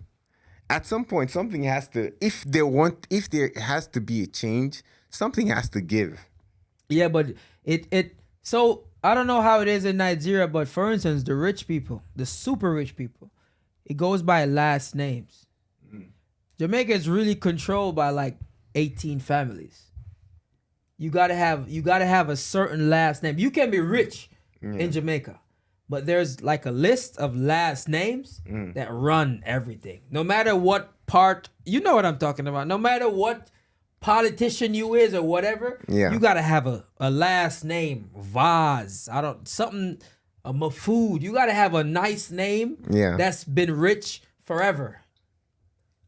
at some point something has to, if there has to be a change, something has to give. Yeah, but so I don't know how it is in Nigeria, but for instance, the rich people, the super rich people, it goes by last names. Jamaica is really controlled by 18 families. You gotta have a certain last name. You can be rich in Jamaica, but there's a list of last names that run everything. No matter what part, you know what I'm talking about. No matter what politician you is or whatever, you gotta have a last name. Vaz, a Mafood. You gotta have a nice name that's been rich forever.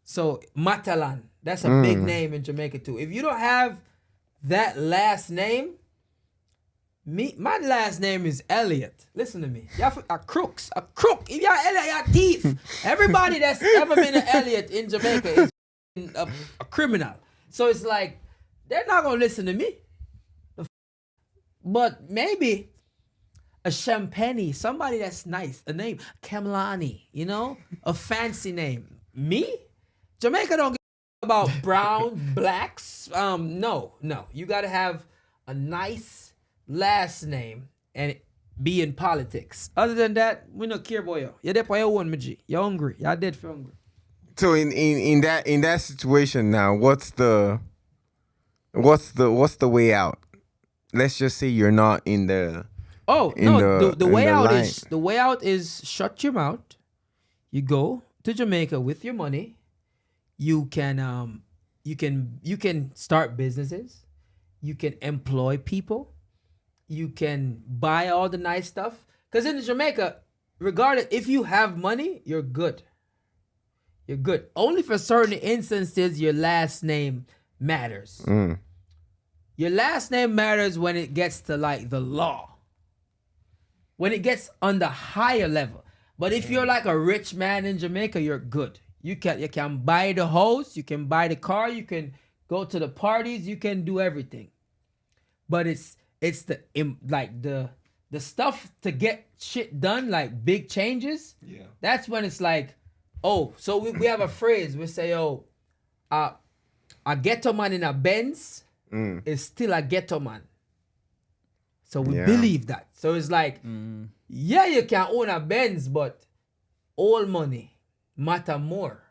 So Matalan, that's a big name in Jamaica too. If you don't have that last name, my last name is Elliot. Listen to me. Y'all are crooks. A crook. If y'all Elliot, y'all thief. Everybody that's ever been an Elliot in Jamaica is a criminal. So it's they're not gonna listen to me. But maybe a Champagne, somebody that's nice, a name, Kamlani, a fancy name. Me? Jamaica don't give about browns, blacks. No. You gotta have a nice last name and be in politics. Other than that, we don't care about you. You're there for your own, Maji. You're hungry. You're dead for hungry. So in that situation now, what's the way out? Let's just say you're not in the. The way out is shut your mouth. You go to Jamaica with your money. You can start businesses. You can employ people. You can buy all the nice stuff. Because in Jamaica, regardless, if you have money, you're good. You're good. Only for certain instances, your last name matters. Your last name matters when it gets to like the law. When it gets on the higher level. But if you're like a rich man in Jamaica, you're good. You can buy the house, you can buy the car, you can go to the parties, you can do everything. But it's the stuff to get shit done, like big changes. Yeah. That's when it's like, oh, so we have a phrase. We say, oh, a ghetto man in a Benz is still a ghetto man. So we believe that. So it's like, yeah, you can own a Benz, but old money matter more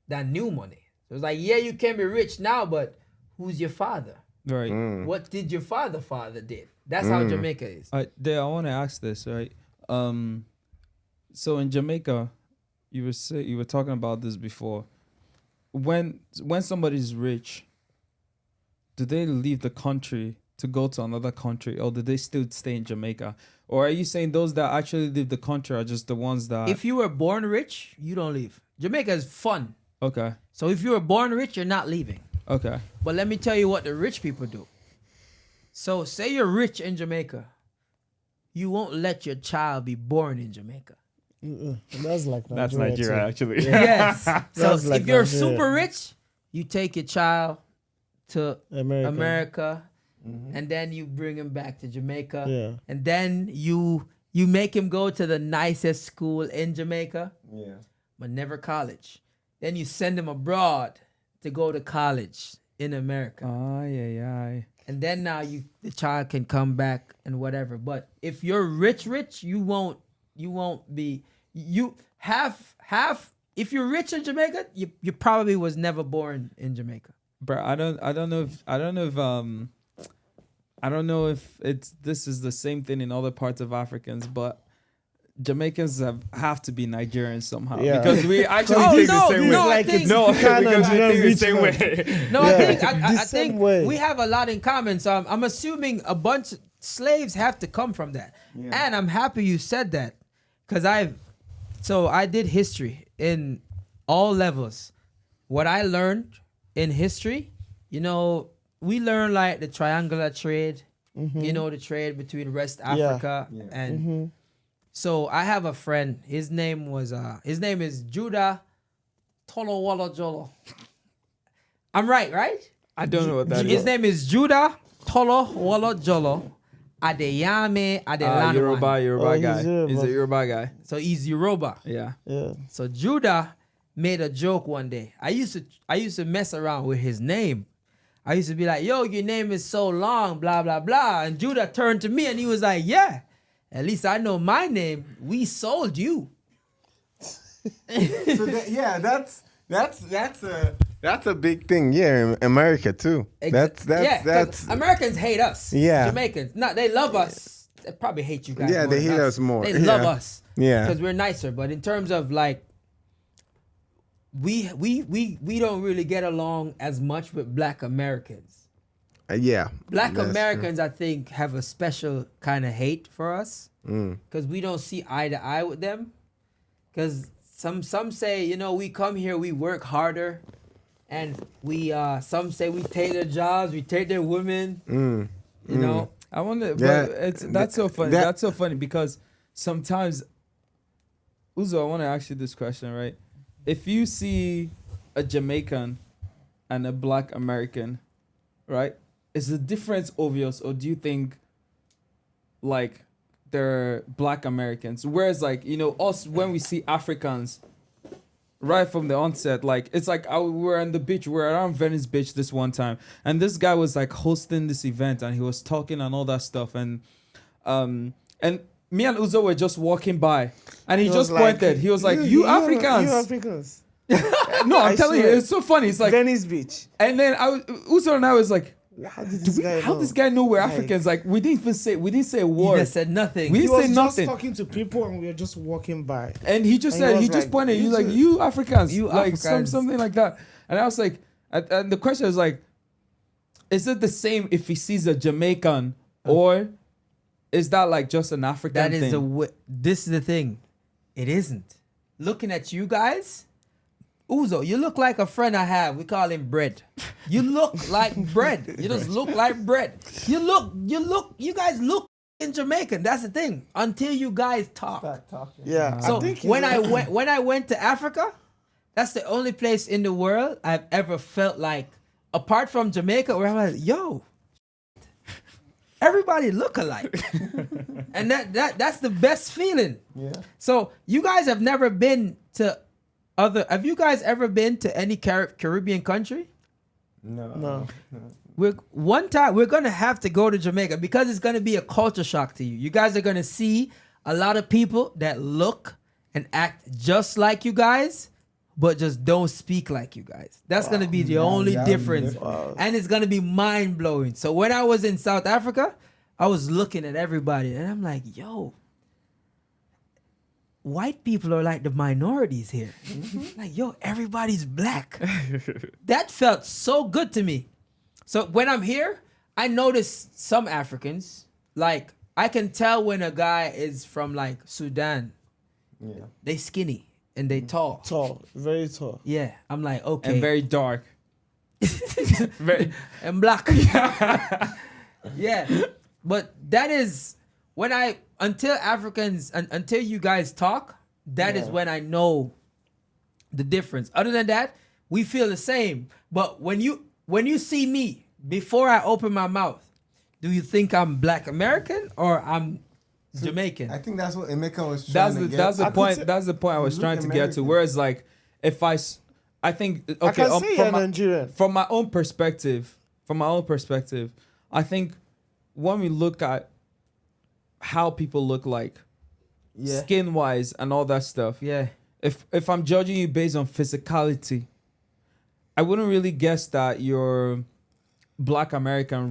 than new money. So it's like, yeah, you can be rich now, but who's your father? Right. What did your father did? That's how Jamaica is. I want to ask this, right? So in Jamaica, you were talking about this before. When somebody's rich, do they leave the country to go to another country, or do they still stay in Jamaica? Or are you saying those that actually leave the country are just the ones that... If you were born rich, you don't leave. Jamaica is fun. Okay. So if you were born rich, you're not leaving. Okay. But let me tell you what the rich people do. So say you're rich in Jamaica. You won't let your child be born in Jamaica. That's like Nigeria. That's Nigeria, too. actually. Yes. So like if you're Nigeria. super rich, you take your child to America. And then you bring him back to Jamaica. Yeah. And then you make him go to the nicest school in Jamaica. Yeah. But never college. Then you send him abroad to go to college in America. And then now the child can come back and whatever. But if you're rich, you won't be if you're rich in Jamaica, you probably was never born in Jamaica. Bro, I don't know if this is the same thing in other parts of Africans, but Jamaicans have to be Nigerians somehow, because we actually think the same way. I think the same way. No, I think we have a lot in common. So I'm assuming a bunch of slaves have to come from that. Yeah. And I'm happy you said that, because I did history in all levels. What I learned in history, we learned like the triangular trade, the trade between West Africa and so I have a friend. His name is Judah Tolo Jolo. I'm right? I don't know what that is. His name is Judah Tolo Jolo. Adeyame Adelana. Yoruba guy. He's a Yoruba guy. So he's Yoruba. Yeah. So Judah made a joke one day. I used to mess around with his name. I used to be like, yo, your name is so long, blah, blah, blah. And Judah turned to me and he was like, yeah, at least I know my name. We sold you. So that's a big thing. Yeah, in America too. That's Americans hate us. Yeah. Jamaicans. No, they love us. They probably hate you guys. Yeah, more they than hate us more. They love us. Yeah. Because we're nicer. But in terms of like, we don't really get along as much with Black Americans. Black Americans, true. I think, have a special kind of hate for us because we don't see eye to eye with them. Because some say, we come here, we work harder, and we some say we take their jobs, we take their women. I wonder, but that's so funny. That's so funny because sometimes, Uzo, I want to ask you this question, right? If you see a Jamaican and a Black American, right? Is the difference obvious, or do you think like they're Black Americans? Whereas like, us, when we see Africans right from the onset, like it's like we were on the beach, we were around Venice Beach this one time, and this guy was like hosting this event and he was talking and all that stuff, and me and Uzo were just walking by and he just pointed. He was like, you Africans. You Africans. No, I'm telling you, it's so funny. It's like Venice Beach. And then Uzo and I was like, how this guy know we're Africans? Like we didn't say a word. He just said nothing. We didn't say nothing. Just talking to people and we were just walking by. And he just pointed. He's like, you Africans. You like Africans. something like that. And I was like, and the question is like, is it the same if he sees a Jamaican or is that like just an African That thing? is this is the thing. It isn't. Looking at you guys, Uzo, you look like a friend I have. We call him Bread. You look like bread. You just look like bread. You guys look in Jamaican. That's the thing. Until you guys talk. Yeah. So when I went to Africa, that's the only place in the world I've ever felt like, apart from Jamaica, where I'm like, yo, everybody look alike. And that's the best feeling. Yeah. So you guys have never been to have you guys ever been to any Caribbean country? No. One time we're gonna have to go to Jamaica because it's gonna be a culture shock to you. You guys are gonna see a lot of people that look and act just like you guys, but just don't speak like you guys. That's gonna be the only difference. And it's gonna be mind blowing. So when I was in South Africa, I was looking at everybody and I'm like, yo, white people are like the minorities here. Like, yo, everybody's black. That felt so good to me. So when I'm here, I notice some Africans, like I can tell when a guy is from like Sudan. Yeah. They skinny and they tall. Tall, very tall. Yeah, I'm like, okay. And very dark. And black. Yeah. But that is when until you guys talk, that is when I know the difference. Other than that, we feel the same. But when you see me before I open my mouth, do you think I'm Black American or I'm Jamaican? I think that's what Emeka was trying to get. That's the point. That's the point I was trying to get to. Whereas, like, if I think okay, I can say you're Nigerian. From my own perspective, I think when we look at how people look like, skin wise and all that stuff. Yeah. If I'm judging you based on physicality, I wouldn't really guess that you're Black American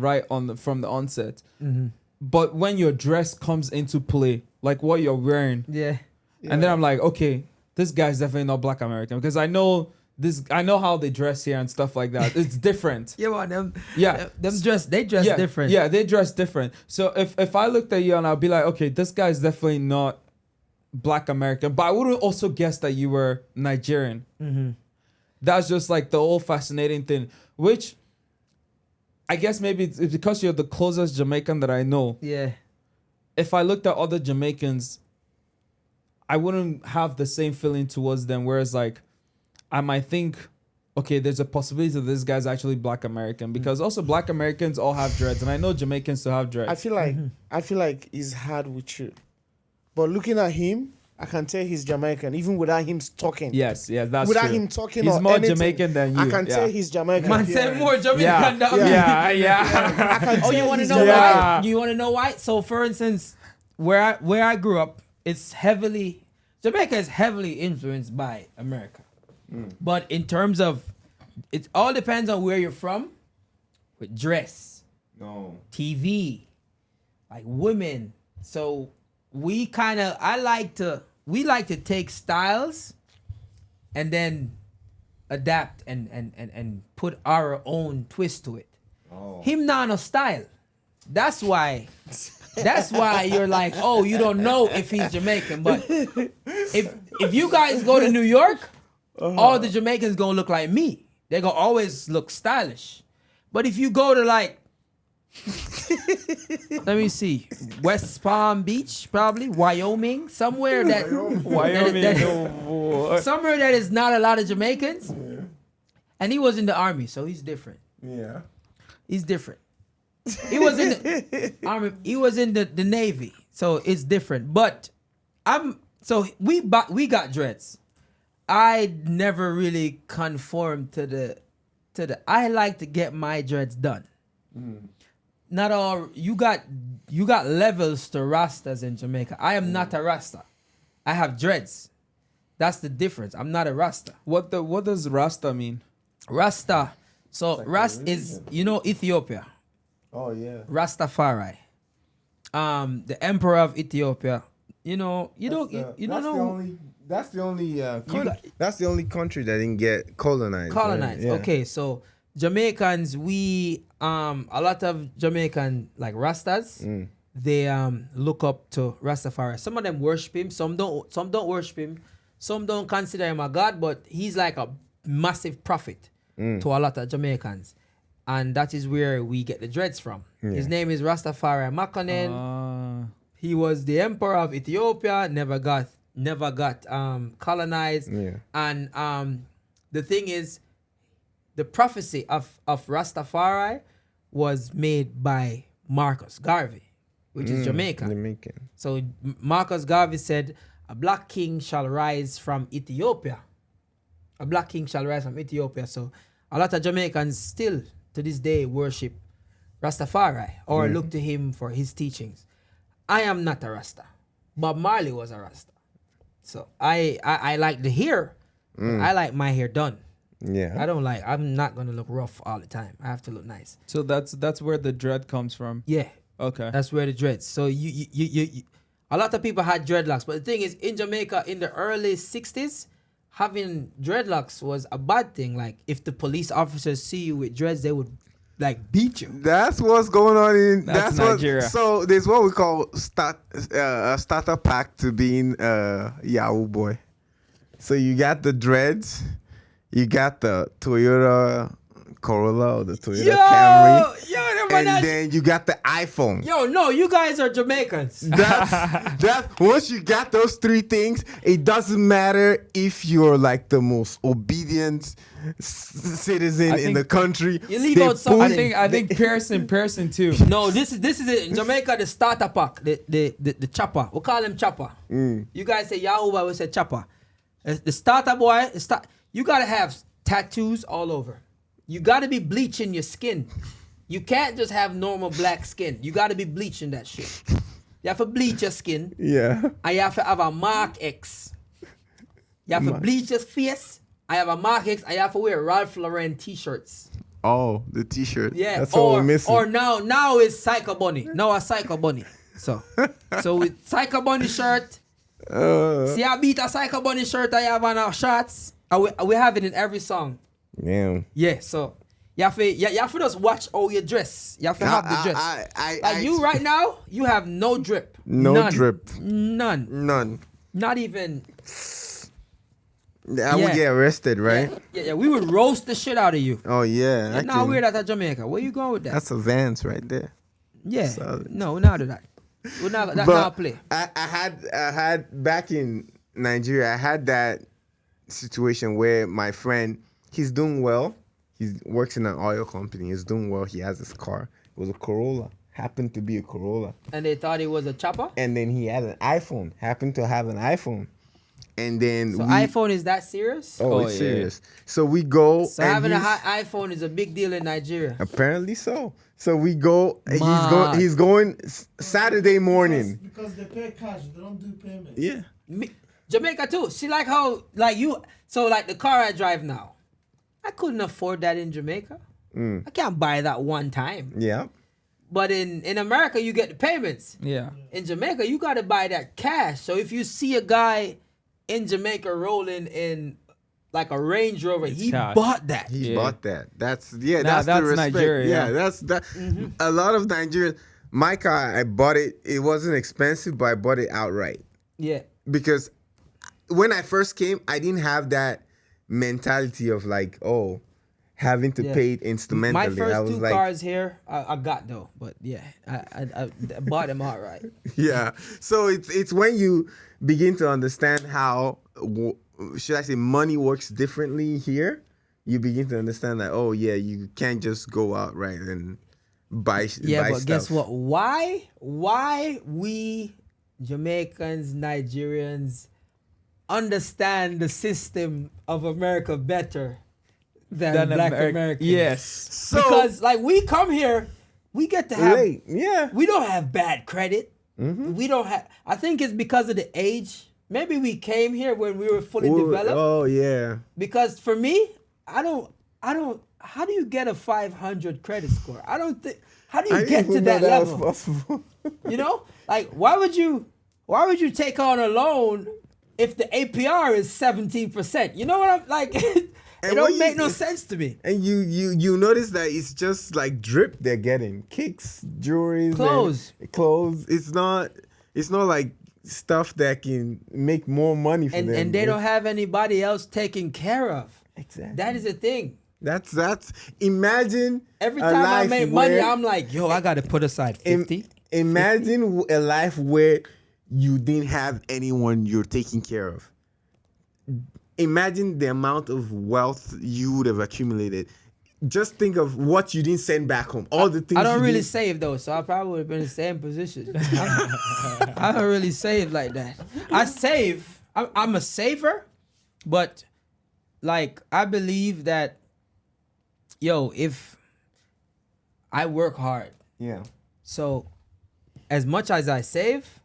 from the onset. Mm-hmm. But when your dress comes into play, like what you're wearing, and then I'm like, okay, this guy's definitely not Black American because I know how they dress here and stuff like that. It's different. They dress different. Yeah, they dress different. So if I looked at you and I'll be like, okay, this guy's definitely not Black American, but I wouldn't also guess that you were Nigerian. Mm-hmm. That's just like the whole fascinating thing, which I guess maybe it's because you're the closest Jamaican that I know. Yeah. If I looked at other Jamaicans, I wouldn't have the same feeling towards them. Whereas like, I might think, okay, there's a possibility that this guy's actually Black American because also Black Americans all have dreads, and I know Jamaicans still have dreads. I feel like he's hard with you, but looking at him, I can tell he's Jamaican even without him talking. Yes, that's without true. him talking, he's or more anything, Jamaican than you. I can tell he's Jamaican. Man said more Jamaican than me. Yeah. I can Oh, tell you want to he's know Jamaican. why? You want to know why? So, for instance, where I grew up, Jamaica is heavily influenced by America. But in terms of, it all depends on where you're from, with dress, TV, like women. So we like to take styles and then adapt and put our own twist to it. Him not no style. That's why you're like, oh, you don't know if he's Jamaican. But if you guys go to New York, all the Jamaicans gonna look like me. They're gonna always look stylish. But if you go to like, let me see, West Palm Beach, probably Wyoming, somewhere that somewhere that is not a lot of Jamaicans. Yeah. And he was in the army, so he's different. Yeah, he's different. He was in the army. He was in the Navy, so it's different. But we got dreads. I never really conformed to the I like to get my dreads done. Not all you got levels to Rastas in Jamaica. I am not a Rasta. I have dreads. That's the difference. I'm not a Rasta. What does Rasta mean? Rasta. So like Rasta is Ethiopia. Oh yeah. Rastafari. The emperor of Ethiopia. That's the only country that didn't get colonized. Colonized. Right? Yeah. Okay, so Jamaicans, we a lot of Jamaican like Rastas, they look up to Rastafari. Some of them worship him, some don't worship him, some don't consider him a god, but he's like a massive prophet to a lot of Jamaicans. And that is where we get the dreads from. His name is Rastafarian Makonnen. He was the emperor of Ethiopia, never got colonized. And the thing is, the prophecy of Rastafari was made by Marcus Garvey, which is Jamaican. So Marcus Garvey said, a black king shall rise from Ethiopia. A black king shall rise from Ethiopia. So a lot of Jamaicans still to this day worship Rastafari or look to him for his teachings. I am not a Rasta. Bob Marley was a Rasta. So I like the hair. I like my hair done. Yeah. I'm not gonna look rough all the time. I have to look nice. So that's where the dread comes from. Yeah. Okay. That's where the dreads. So you a lot of people had dreadlocks, but the thing is, in Jamaica in the early 60s, having dreadlocks was a bad thing. Like if the police officers see you with dreads, they would like beat you. That's what's going on in that's Nigeria. So there's what we call a starter pack to being a Yahoo boy. So you got the dreads, you got the Toyota Corolla or the Toyota Camry, and then you got the iPhone. Yo, no, you guys are Jamaicans. That's once you got those three things, it doesn't matter if you're like the most obedient citizen in the country. You leave out something. I think Pearson too. No, this is it. In Jamaica, the starter pack, the chopper. We call him chopper. You guys say Yahoo, but we say chopper. The starter boy, you gotta have tattoos all over. You gotta be bleaching your skin. You can't just have normal black skin. You gotta be bleaching that shit. You have to bleach your skin. Yeah. And you have to have a Mark X. You have to bleach your face. I have a Mark X. I have to wear Ralph Lauren t-shirts. Oh, the t-shirt. Yeah. That's all we're missing. Or now it's Psycho Bunny. Now a Psycho Bunny. So with Psycho Bunny shirt. See, I beat a Psycho Bunny shirt I have on our shots. We have it in every song. Yeah. Yeah, so you have to just watch how you dress. You have to have the dress. You right now, you have no drip. No drip. None. Not even. I would get arrested, right? Yeah. We would roast the shit out of you. Oh yeah. Now we're at Jamaica. Where you going with that? That's a Vans right there. Yeah. Solid. No, we're not do that. We're not. That's not play. I had back in Nigeria. I had that situation where my friend, he's doing well. He works in an oil company. He's doing well. He has his car. It was a Corolla. Happened to be a Corolla. And they thought it was a chopper? And then he had an iPhone. Happened to have an iPhone. And then iPhone is that serious? Oh, it's serious. So we go. So having a iPhone is a big deal in Nigeria. Apparently so. So we go. He's going Saturday morning. Because they pay cash. They don't do payment. Yeah. Jamaica too. See, like how, like you, so like the car I drive now, I couldn't afford that in Jamaica. I can't buy that one time. Yeah. But in America, you get the payments. Yeah. In Jamaica, you got to buy that cash. So if you see a guy in Jamaica rolling in like a Range Rover, he bought that. He bought that. That's the respect. Nigeria. Yeah, that's that. A lot of Nigerians. My car, I bought it. It wasn't expensive, but I bought it outright. Yeah. Because when I first came, I didn't have that mentality of like, having to pay it instrumentally. My first I was two cars here, I got though, but I bought them outright. Yeah, so it's when you begin to understand how, should I say, money works differently here. You begin to understand that you can't just go outright and buy stuff. But guess what? Why we Jamaicans, Nigerians understand the system of America better than Black Americans. Yes. So, because like we come here, we get to have we don't have bad credit. We don't have, I think it's because of the age. Maybe we came here when we were fully developed. Oh yeah. Because for me, I don't how do you get a 500 credit score? I don't think, how do you get to that level? You know? Like why would you take on a loan if the APR is 17%? You know what I'm like? It don't make no sense to me. And you notice that it's just like drip they're getting. Kicks, jewelry, Clothes. It's not like stuff that can make more money for them. And they don't have anybody else taken care of. Exactly. That is the thing. That's imagine Every a time I life make money, where- I'm like, yo, I gotta put aside 50. Imagine a life where you didn't have anyone you're taking care of. Imagine the amount of wealth you would have accumulated. Just think of what you didn't send back home. All the things I don't you really didn't- save though, so I probably would have been in the same position. I don't really save like that. I save. I'm a saver, but like I believe that, yo, if I work hard, Yeah. so as much as I save,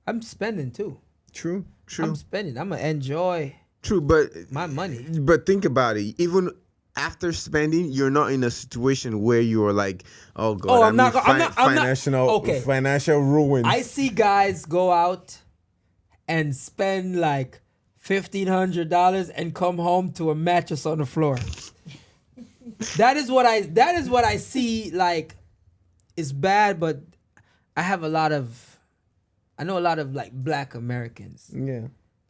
I'm spending too. True. I'm spending. I'm gonna enjoy True, but my money. But think about it. Even after spending, you're not in a situation where you're like, oh god, Oh, I'm not okay. financial ruin. I see guys go out and spend like $1,500 and come home to a mattress on the floor. That is what I see. Like, it's bad, but I know a lot of like Black Americans Yeah.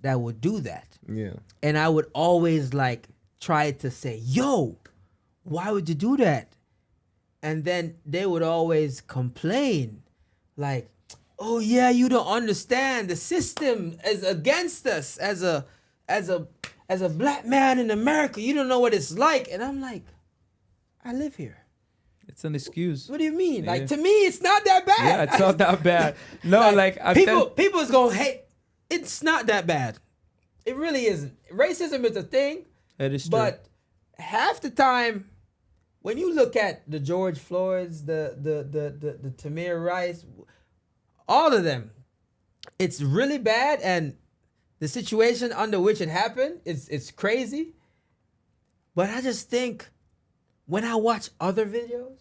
that would do that, Yeah. and I would always like try to say, "Yo, why would you do that?" And then they would always complain, like, "Oh yeah, you don't understand. The system is against us as a Black man in America. You don't know what it's like." And I'm like, I live here. It's an excuse. What do you mean? Yeah. Like, to me, it's not that bad. Yeah, it's not that bad. No, like people is gonna hate. It's not that bad. It really isn't. Racism is a thing, That is true. but half the time, when you look at the George Floyds, the Tamir Rice, all of them, it's really bad, and the situation under which it happened, it's crazy. But I just think, when I watch other videos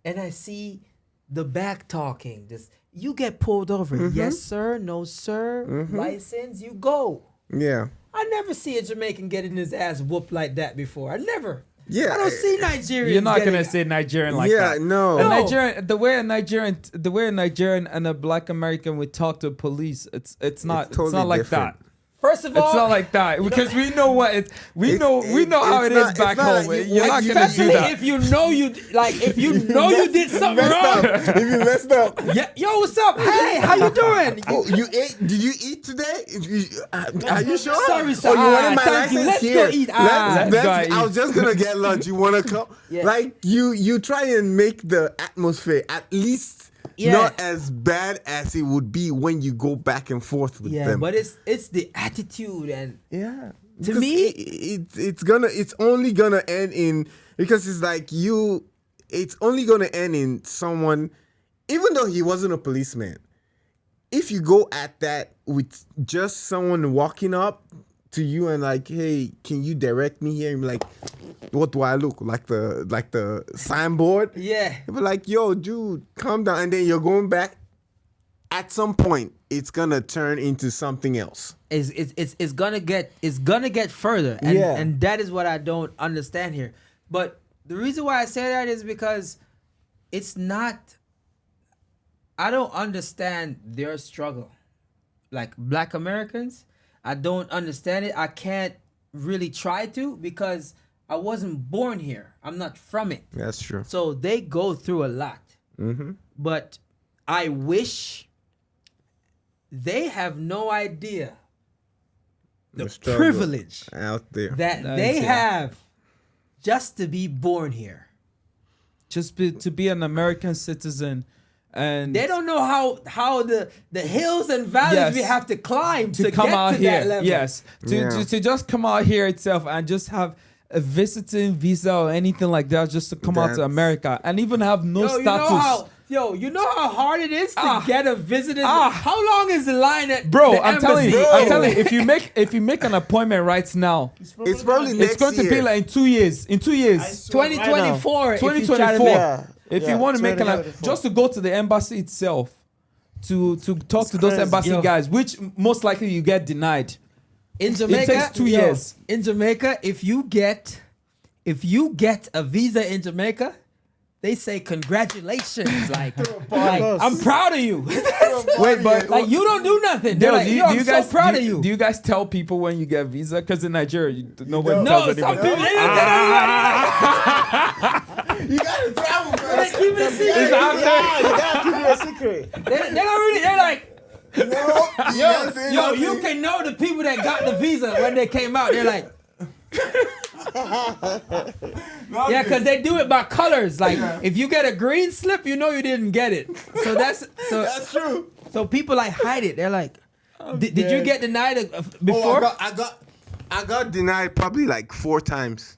and I see the back talking, this, you get pulled over. Yes, sir. No, sir. License, you go. Yeah. I never see a Jamaican getting his ass whooped like that before. I never. Yeah. I don't see Nigerians. You're not getting- gonna say Nigerian like Yeah, that. no. A No. Nigerian, the way a Nigerian and a Black American would talk to police, it's not totally like different. that. First of all, It's not like that because we know what it. We know how it it's is not- back it's not home. like You're not gonna do especially that. if you know you did something Messed wrong. up. If you messed up. Yeah, yo, what's up? Hey, how you doing? Oh, you ate? Did you eat today? Are you sure? Sorry, sir. Oh, you wanted my Thank you. license? Let's Here. go eat. Let's go I eat. was just gonna get lunch. You wanna come? Yeah. Like you try and make the atmosphere at least not as bad as it would be when you go back and forth with Yeah, them. but it's the attitude, and yeah, To Because me- it's only gonna end in, because it's like it's only gonna end in someone, even though he wasn't a policeman. If you go at that with just someone walking up to you and like, hey, can you direct me here? And be like, what do I look like? The signboard? yeah. You'll be like, yo, dude, calm down. And then you're going back. At some point, it's gonna turn into something else. It's gonna get further, and Yeah. and that is what I don't understand here. But the reason why I say that is because it's not. I don't understand their struggle, like Black Americans. I don't understand it. I can't really try to, because I wasn't born here. I'm not from it. That's true. So they go through a lot. But I wish they have no idea the struggle privilege out there. that they have just to be born here. to be an American citizen, and They don't know how the hills and valleys Yes. we have to climb to come get out to here. that level. Yes, to just come out here itself and just have a visiting visa or anything like that, just to come out to That's- America and even have no Yo, status. you know how hard it is to get a visitor. How long is the line at Bro, the I'm telling you, embassy? if you make an appointment right now, It's probably next it's going to year. be like in 2 years. In 2 years, 2024. if you try to 2024. make- If you want to make an 2024. just to go to the embassy itself, to talk to those crazy. embassy Yo. guys, which most likely you get denied. In Jamaica, takes 2 years. In Jamaica, if you get a visa in Jamaica, they say congratulations. Like I'm proud of you. Wait, but like you don't do nothing. They're like, I'm so proud of you. Do you guys tell people when you get visa? Because in Nigeria, nobody No, tells some anybody. people they don't tell everybody. You gotta travel They first. keep it a secret. Yeah, you gotta keep it a secret. They don't really. They're like, Yo, you can know the people that got the visa when they came out. They're like, yeah, because they do it by colors. Like, if you get a green slip, you know you didn't get it. So that's true. So people like hide it. They're like, did you get denied before? I got denied probably like 4 times.